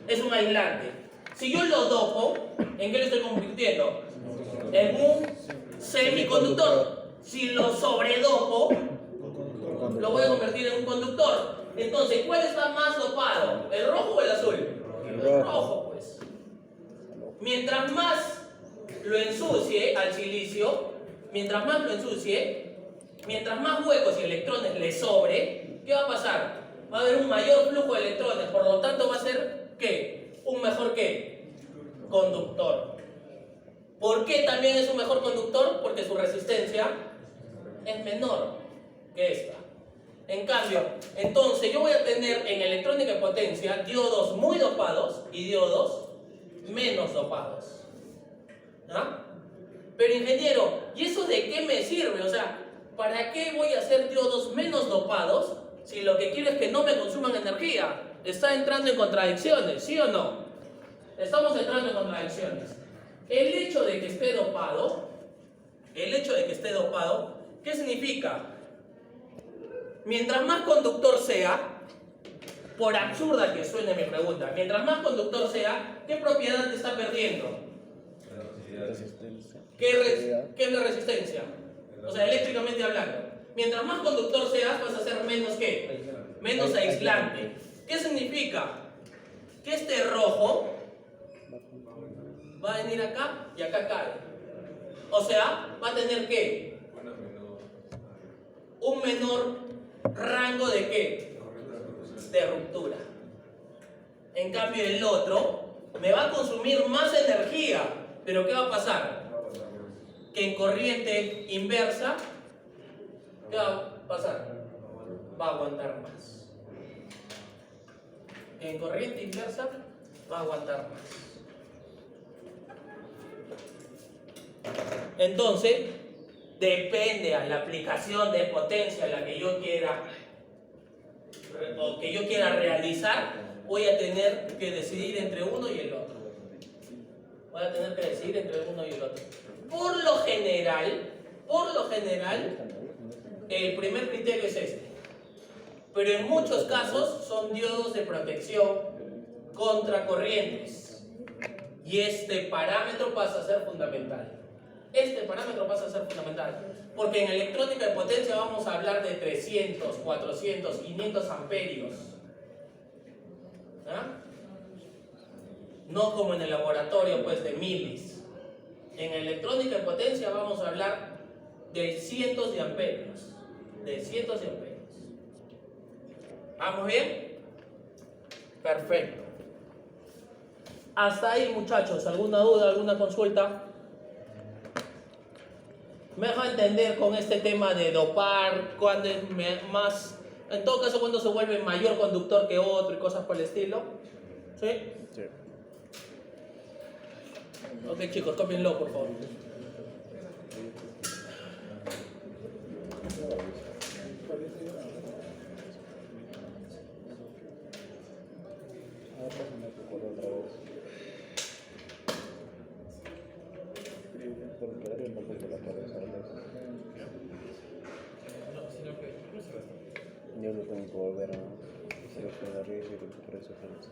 Es un aislante. Si yo lo dopo, ¿en qué lo estoy convirtiendo? En un semiconductor. Si lo sobredopo, lo voy a convertir en un conductor. Entonces, ¿cuál está más dopado? ¿El rojo o el azul? El rojo, pues. Mientras más lo ensucie al silicio, mientras más huecos y electrones le sobre, ¿qué va a pasar? Va a haber un mayor flujo de electrones, por lo tanto va a ser, ¿qué? Un mejor, ¿qué? Conductor. ¿Por qué también es un mejor conductor? Porque su resistencia es menor que esta. En cambio, entonces yo voy a tener en electrónica de potencia diodos muy dopados y diodos menos dopados. ¿Ah? Pero ingeniero, ¿y eso de qué me sirve? O sea, ¿para qué voy a hacer diodos menos dopados si lo que quiero es que no me consuman energía? Está entrando en contradicciones, ¿sí o no? Estamos entrando en contradicciones. El hecho de que esté dopado, ¿qué significa? Mientras más conductor sea, por absurda que suene mi pregunta, mientras más conductor sea, ¿qué propiedad te está perdiendo? Resistencia. ¿Qué es la resistencia? O sea, eléctricamente hablando. Mientras más conductor seas, vas a ser menos ¿qué? Menos aislante. ¿Qué significa? Que este rojo va a venir acá y acá cae. O sea, va a tener ¿qué? Un menor rango de ¿qué? De ruptura. En cambio el otro me va a consumir más energía. Pero ¿qué va a pasar? Que en corriente inversa, ¿qué va a pasar? Va a aguantar más. En corriente inversa va a aguantar más. Entonces, depende a la aplicación de potencia a la que yo quiera realizar, voy a tener que decidir entre uno y el otro. Por lo general, el primer criterio es este. Pero en muchos casos son diodos de protección contra corrientes. Y este parámetro pasa a ser fundamental. Porque en electrónica de potencia vamos a hablar de 300, 400, 500 amperios. ¿Ah? No como en el laboratorio, pues de miles. En electrónica de potencia vamos a hablar de cientos de amperios. ¿Vamos bien? Perfecto. Hasta ahí, muchachos. ¿Alguna duda, alguna consulta? Me deja entender con este tema de dopar, cuando es más, en todo caso, cuando se vuelve mayor conductor que otro y cosas por el estilo. ¿Sí? Sí. Ok, chicos, cópienlo, por favor. Pásame tu correo otra vez. Por quedar un poco de la cabeza. Yo lo tengo que volver a seleccionar y recuperar esa frase.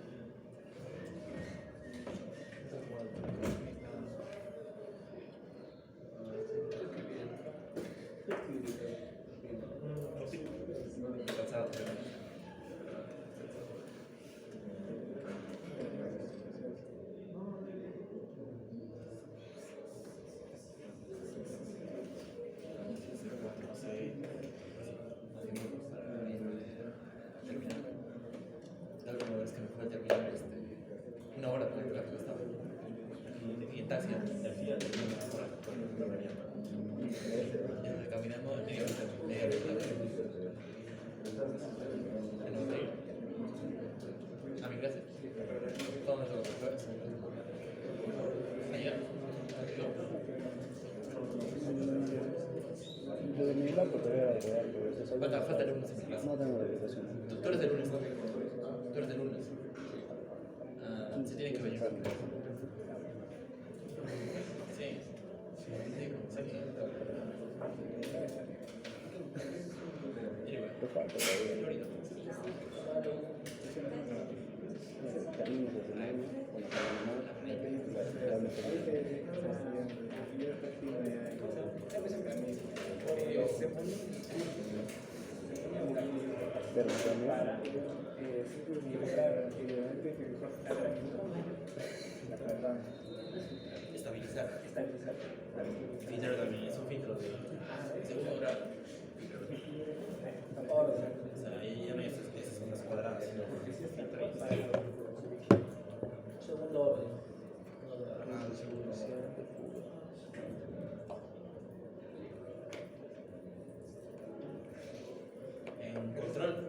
Alguna vez que me fue a terminar una hora de la que estaba y en taxi caminando media hora a mi clase. ¿Dónde tengo que fue? Allá. Desde mi lado te voy a agregar, pero Falta lunes en mi clase. no tengo la aplicación. Tú eres de lunes, ¿no? Tú eres de lunes. Se tienen que venir. Sí. ¿Qué falta todavía? Caminos de Tenerife, con la Estabilizar. Filtro también, es un filtro de segundo grado. O sea, ahí ya no hay esas ondas cuadradas, sino Segundo orden.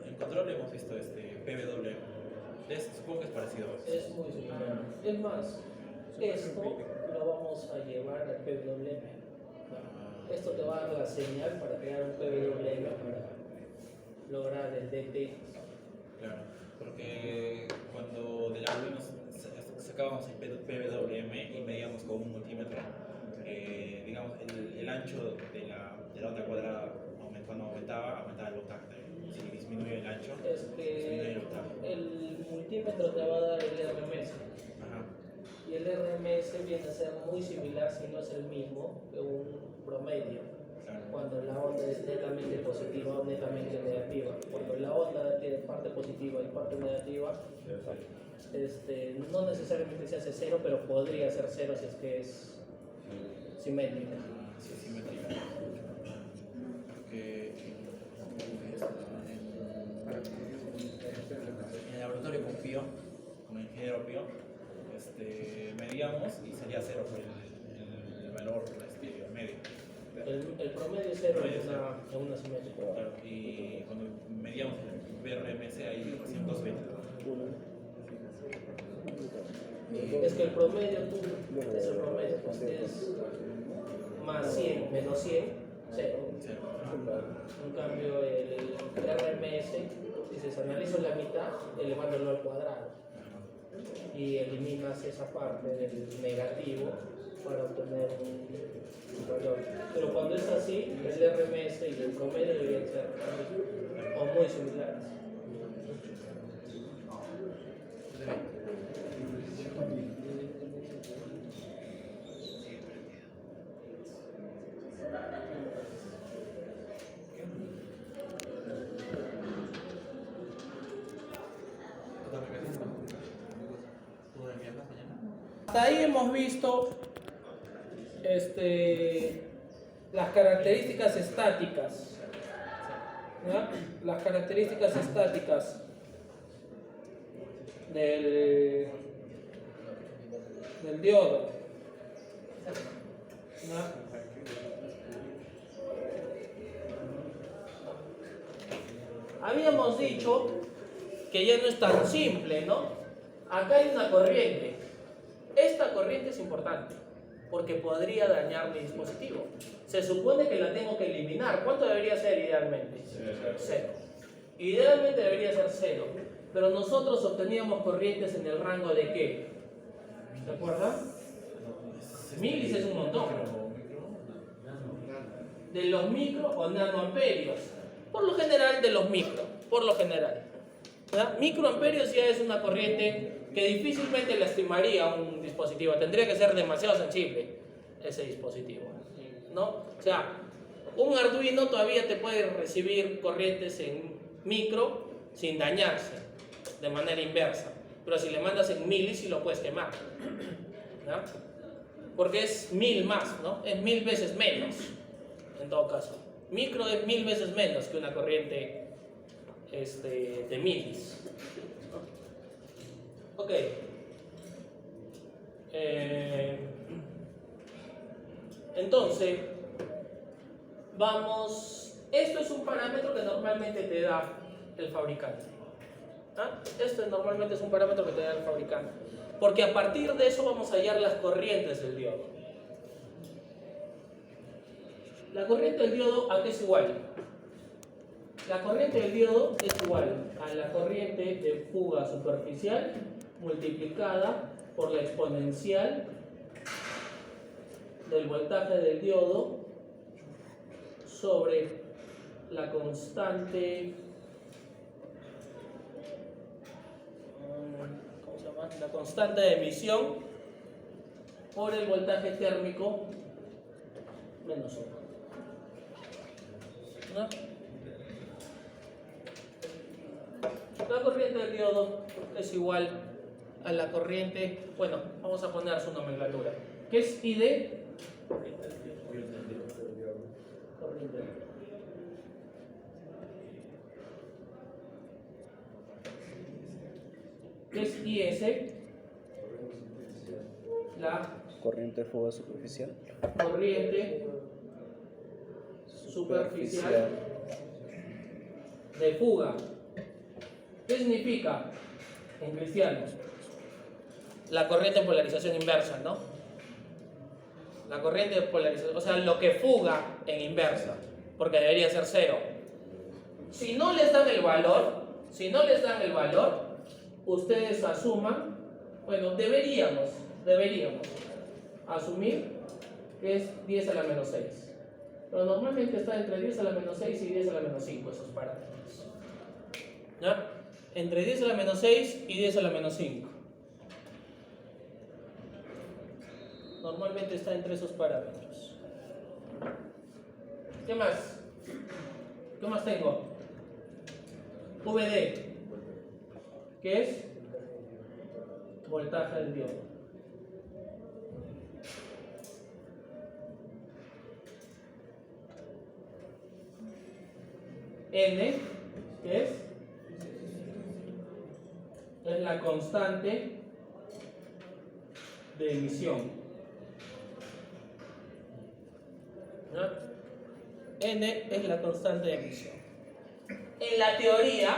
En control hemos visto PWM. Supongo que es parecido. Es muy similar. Es más, esto lo vamos a llevar al PWM. Esto te va a dar la señal para crear un PWM para lograr el DT. Claro, porque cuando del aula se sacábamos el PWM y medíamos con un multímetro, digamos, el ancho de la onda cuadrada cuando aumentaba el voltaje. Si disminuye el ancho, Es disminuye el que voltaje. el multímetro te va a dar el RMS. Ajá. Y el RMS viene a ser muy similar, si no es el mismo, que un promedio. Claro. Cuando la onda es netamente positiva o netamente negativa. Cuando la onda tiene parte positiva y parte negativa, no necesariamente se hace cero, pero podría ser cero si es que es simétrica. Sí, simétrica. Porque en el laboratorio con Pío, con el ingeniero Pío, medíamos y salía cero por el valor medio. El promedio es cero en una simétrica. Claro, y cuando medíamos el BRMS ahí recién 220. Es que el promedio, es el promedio, pues es más 100 menos 100, cero. Cero. En cambio, el RMS, si se analiza la mitad, elevándolo al cuadrado. Y eliminas esa parte del negativo para obtener un valor. Pero cuando es así, el RMS y el promedio deberían ser o muy similares. Hasta ahí hemos visto las características estáticas. ¿Ya? Las características estáticas del diodo. ¿Ya? Habíamos dicho que ya no es tan simple, ¿no? Acá hay una corriente. Esta corriente es importante porque podría dañar mi dispositivo. Se supone que la tengo que eliminar. ¿Cuánto debería ser idealmente? Cero. Idealmente debería ser cero. Pero nosotros obteníamos corrientes en el rango de ¿qué? ¿Se acuerdan? Milis es un montón. De los micro o nanoamperios. Por lo general de los micro. Por lo general. ¿Ya? Microamperios ya es una corriente que difícilmente lastimaría un dispositivo. Tendría que ser demasiado sensible ese dispositivo, ¿no? O sea, un Arduino todavía te puede recibir corrientes en micro sin dañarse de manera inversa, pero si le mandas en milis sí lo puedes quemar, ¿no? Porque es 1000 más, ¿no? Es 1000 veces menos en todo caso. Micro es 1000 veces menos que una corriente de milis. Ok. Entonces, vamos. Esto es un parámetro que normalmente te da el fabricante. ¿Ah? Esto normalmente es un parámetro que te da el fabricante. Porque a partir de eso vamos a hallar las corrientes del diodo. La corriente del diodo, ¿a qué es igual? La corriente del diodo es igual a la corriente de fuga superficial multiplicada por la exponencial del voltaje del diodo sobre la constante, ¿cómo se llama? La constante de emisión por el voltaje térmico menos 1. ¿No? La corriente del diodo es igual a la corriente, bueno, vamos a poner su nomenclatura, que es ID. Corriente del diodo. ¿Qué es IS? La Corriente de fuga superficial. corriente superficial de fuga. ¿Qué significa en cristianos? La corriente de polarización inversa, ¿no? La corriente de polarización, o sea, lo que fuga en inversa, porque debería ser cero. Si no les dan el valor, ustedes asuman Bueno, deberíamos asumir que es 10 a la menos 6. Pero normalmente está entre 10 a la menos 6 y 10 a la menos 5 esos parámetros. ¿Ya? Entre 10 a la menos 6 y 10 a la menos 5. Normalmente está entre esos parámetros. ¿Qué más? ¿Qué más tengo? VD, que es voltaje del diodo. N, que es la constante de emisión. ¿No? N es la constante de emisión. En la teoría,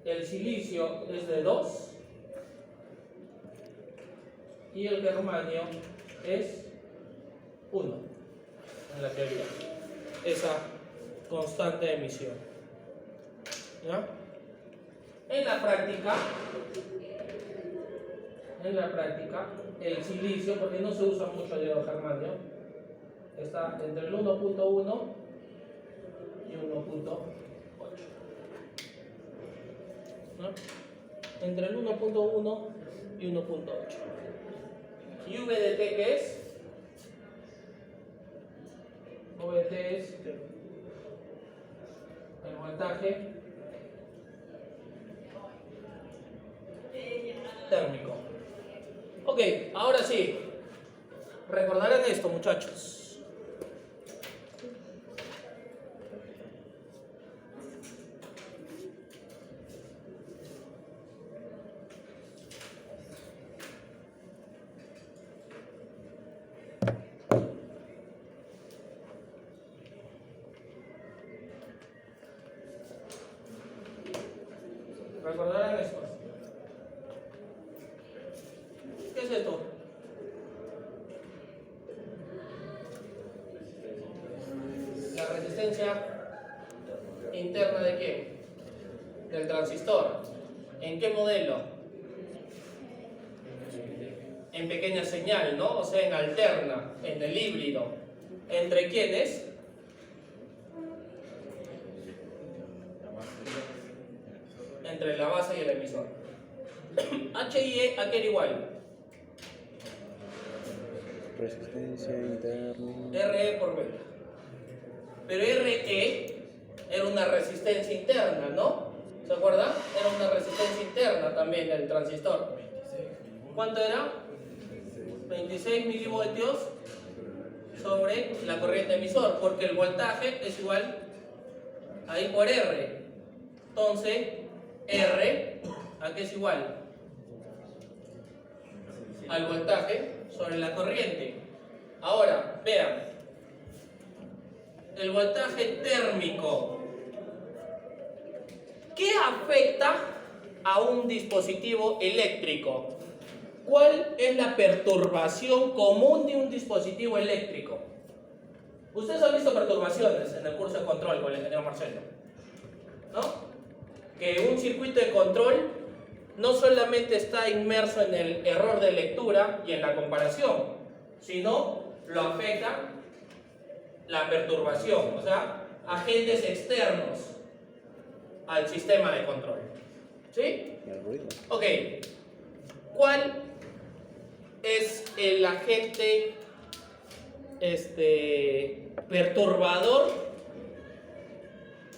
el silicio es de 2 y el germanio es 1. En la teoría, esa constante de emisión. ¿Ya? En la práctica, el silicio, porque no se usa mucho el diodo germanio, está entre el 1.1 y 1.8. ¿No? Entre el 1.1 y 1.8. ¿Y VDT qué es? VDT es el voltaje térmico. Ok, ahora sí. Recordarán esto, muchachos. Recordarán esto. ¿Qué es esto? La resistencia interna de qué? Del transistor. ¿En qué modelo? En pequeña señal, ¿no? O sea, en alterna, en el híbrido. ¿Entre quiénes? Entre la base y el emisor. H y E, ¿a qué era igual? Resistencia interna. RE por beta. Pero RE era una resistencia interna, ¿no? ¿Se acuerdan? Era una resistencia interna también del transistor. ¿Cuánto era? 26 milivoltios sobre la corriente emisor, porque el voltaje es igual a I por R. Entonces, R, ¿a qué es igual? Al voltaje sobre la corriente. Ahora, vean, el voltaje térmico, ¿qué afecta a un dispositivo eléctrico? ¿Cuál es la perturbación común de un dispositivo eléctrico? Ustedes han visto perturbaciones en el curso de control con el ingeniero Marcelo, ¿no? Que un circuito de control no solamente está inmerso en el error de lectura y en la comparación, sino lo afecta la perturbación, o sea, agentes externos al sistema de control. ¿Sí? Y el ruido. Ok. ¿Cuál es el agente perturbador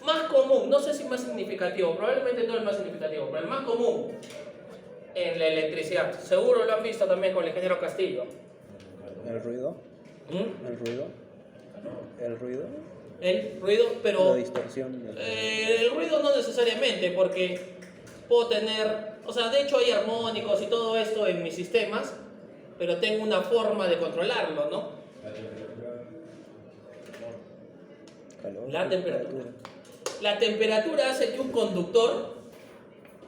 más común? No sé si más significativo, probablemente no el más significativo, pero el más común en la electricidad. Seguro lo han visto también con el ingeniero Castillo. ¿El ruido? ¿Mm? ¿El ruido? ¿El ruido? El ruido, pero La distorsión. el ruido no necesariamente, porque puedo tener, o sea, de hecho hay armónicos y todo esto en mis sistemas, pero tengo una forma de controlarlo, ¿no? Calor. La temperatura. La temperatura hace que un conductor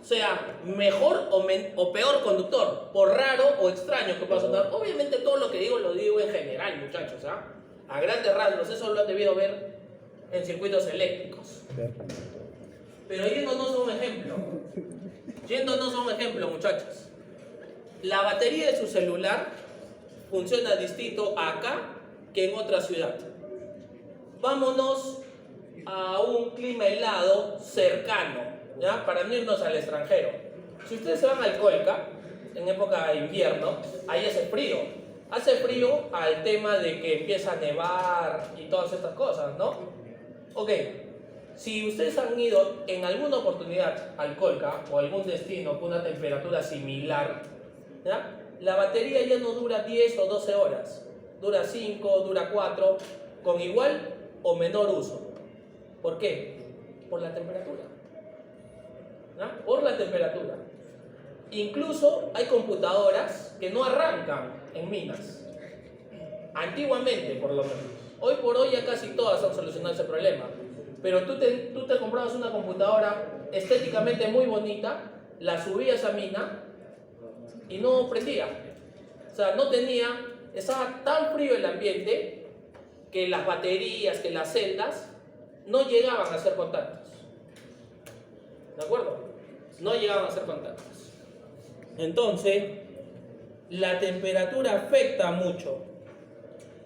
sea mejor o peor conductor, por raro o extraño que pueda sonar. Obviamente todo lo que digo lo digo en general, muchachos, ¿ah? A grandes rasgos, eso lo han debido ver en circuitos eléctricos. Pero yéndonos a un ejemplo, muchachos. La batería de su celular funciona distinto acá que en otra ciudad. Vámonos a un clima helado cercano, ¿ya? Para no irnos al extranjero. Si ustedes se van al Colca, en época de invierno, ahí hace frío. Hace frío al tema de que empieza a nevar y todas estas cosas, ¿no? Ok, si ustedes han ido en alguna oportunidad al Colca o algún destino con una temperatura similar, ¿ya? La batería ya no dura 10 o 12 horas. Dura 5, dura 4, con igual o menor uso. ¿Por qué? Por la temperatura. ¿Ya? Por la temperatura. Incluso hay computadoras que no arrancan en minas. Antiguamente, por lo menos. Hoy por hoy ya casi todas han solucionado ese problema. Pero tú te comprabas una computadora estéticamente muy bonita, la subías a mina y no prendía. O sea, no tenía, estaba tan frío el ambiente que las baterías, que las celdas no llegaban a hacer contactos. ¿De acuerdo? No llegaban a hacer contactos. Entonces, la temperatura afecta mucho.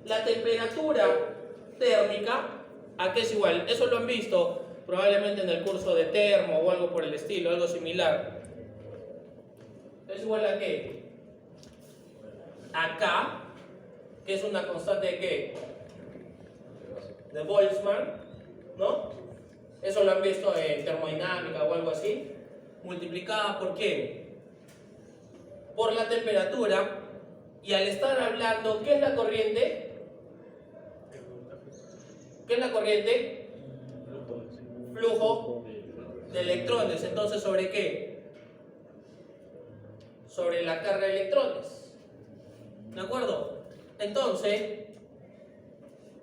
La temperatura térmica, ¿a qué es igual? Eso lo han visto probablemente en el curso de termo o algo por el estilo, algo similar. ¿Es igual a qué? Acá, que es una constante de qué? De Boltzmann, ¿no? Eso lo han visto en termodinámica o algo así. Multiplicada por qué? Por la temperatura. Y al estar hablando, ¿qué es la corriente? ¿Qué es la corriente? Flujo de electrones. Entonces, ¿sobre qué? Sobre la carga de electrones. ¿De acuerdo? Entonces,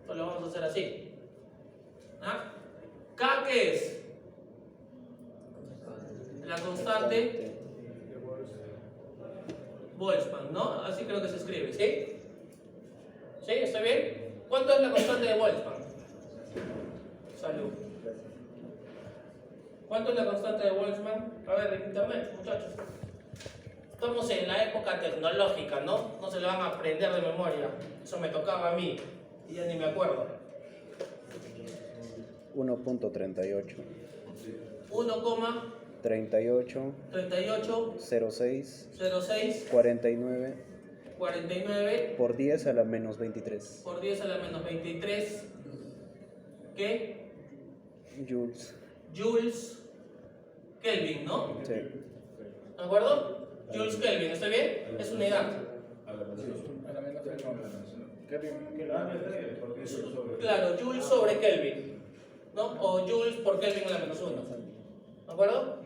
pues lo vamos a hacer así. ¿Ah? K, ¿qué es? La constante Boltzmann, ¿no? Así creo que se escribe, ¿sí? ¿Sí? ¿Está bien? ¿Cuánto es la constante de Boltzmann? Salud. ¿Cuánto es la constante de Boltzmann? A ver, en internet, muchachos. Estamos en la época tecnológica, ¿no? No se lo van a aprender de memoria. Eso me tocaba a mí y ya ni me acuerdo. 1.38. 1,38 38 06 06 49 49 por 10 a la menos 23 por 10 a la menos 23. ¿Qué? joules. Joules Kelvin, ¿no? Sí. ¿De acuerdo? Joules Kelvin, ¿está bien? Es unidad. Claro, Joules sobre Kelvin, ¿no? O Joules por Kelvin a la menos 1. ¿De acuerdo?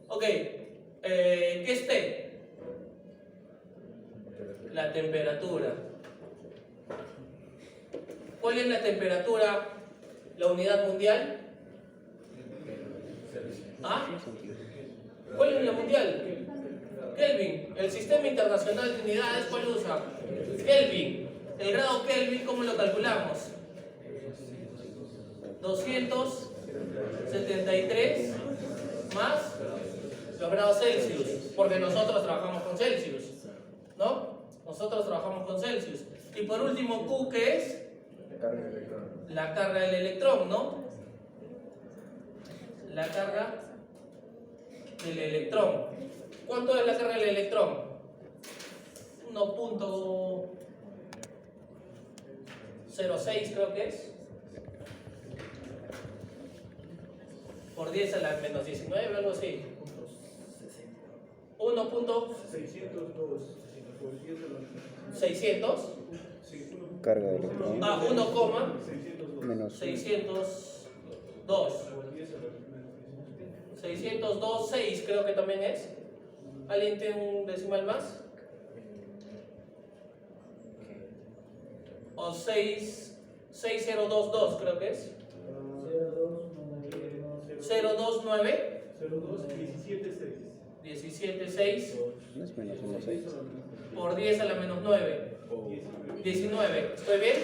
Ok. ¿Qué es T? La temperatura. ¿Cuál es la temperatura? ¿La unidad mundial? ¿Ah? ¿Cuál es la mundial? Kelvin. El sistema internacional de unidades, ¿cuál usa? Kelvin. El grado Kelvin, ¿cómo lo calculamos? 273 más los grados Celsius, porque nosotros trabajamos con Celsius, ¿no? Nosotros trabajamos con Celsius. Y por último, Q, ¿qué es? La carga del electrón, ¿no? La carga del electrón. ¿Cuánto es la carga del electrón? 1.06 creo que es. Por 10 a la menos 19, algo así. 1.600. Carga de electrón. Ah, 1, Menos 602. 602,6 creo que también es. ¿Alguien tiene un decimal más? O 6022 creo que es. 029 17,6 no es menos 1.6. por 10 a la menos 9. 19. ¿Estoy bien?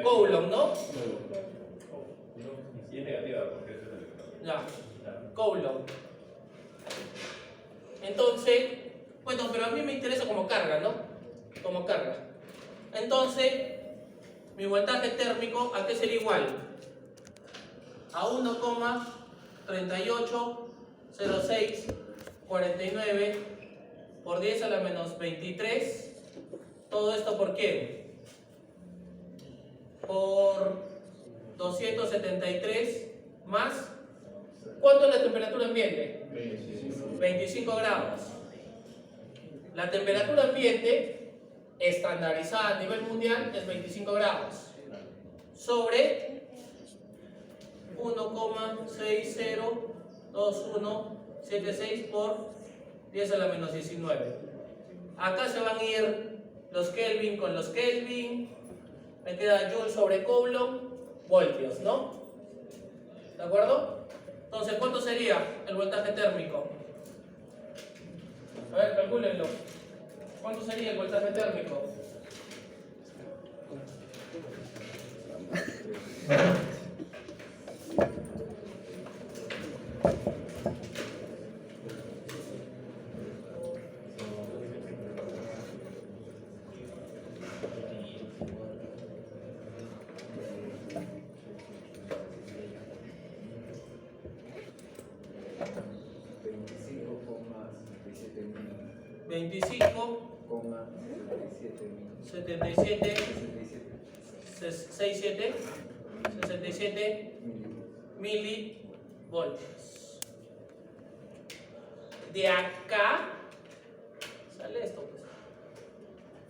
Coulomb, ¿no? Ya, Coulomb. Entonces, bueno, pero a mí me interesa como carga, ¿no? Como carga. Entonces, mi voltaje térmico, ¿a qué sería igual? A 1,380649 por 10 a la menos 23. ¿Todo esto por qué? Por 273 más. ¿Cuánto es la temperatura ambiente? 25 grados. La temperatura ambiente estandarizada a nivel mundial es 25 grados. Sobre 1,602176 por 10 a la menos 19. Acá se van a ir los Kelvin con los Kelvin. Me queda Joule sobre Coulomb, voltios, ¿no? ¿De acuerdo? Entonces, ¿cuánto sería el voltaje térmico? A ver, calcúlenlo. ¿Cuánto sería el voltaje térmico? Coma 67 milivoltios. De acá sale esto, pues.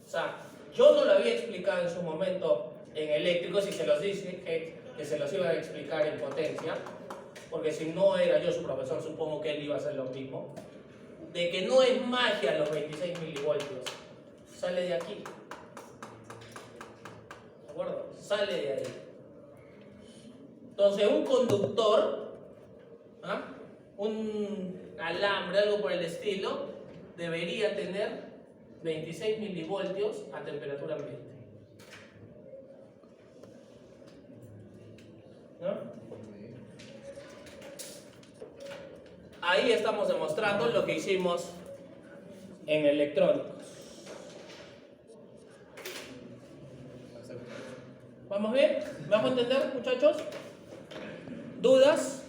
O sea, yo no lo había explicado en su momento en eléctricos y se los dije que se los iba a explicar en potencia, porque si no era yo su profesor, supongo que él iba a hacer lo mismo. De que no es magia los 26 milivoltios, sale de aquí. ¿De acuerdo? Sale de ahí. Entonces, un conductor, ¿ah? Un alambre, algo por el estilo, debería tener 26 milivoltios a temperatura ambiente. ¿No? Ahí estamos demostrando lo que hicimos en electrónicos. ¿Vamos bien? ¿Me hago entender, muchachos? ¿Dudas?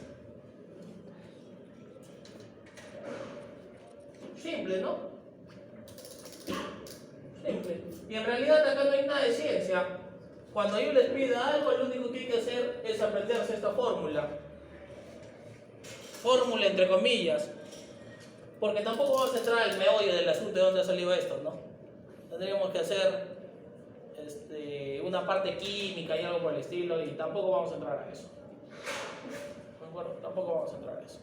Simple, ¿no? Simple. Y en realidad acá no hay nada de ciencia. Cuando yo les pida algo, lo único que hay que hacer es aprenderse esta fórmula. Fórmula entre comillas, porque tampoco vamos a entrar al meollo del asunto de dónde ha salido esto, ¿no? Tendríamos que hacer una parte química y algo por el estilo, y tampoco vamos a entrar a eso. ¿De acuerdo? Tampoco vamos a entrar a eso.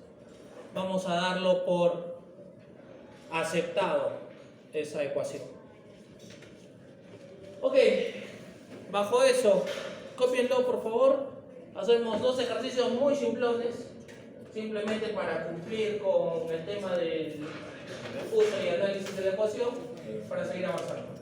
Vamos a darlo por aceptado esa ecuación. Ok, bajo eso, cópienlo por favor. Hacemos dos ejercicios muy simplones, simplemente para cumplir con el tema del uso y análisis de la ecuación, para seguir avanzando.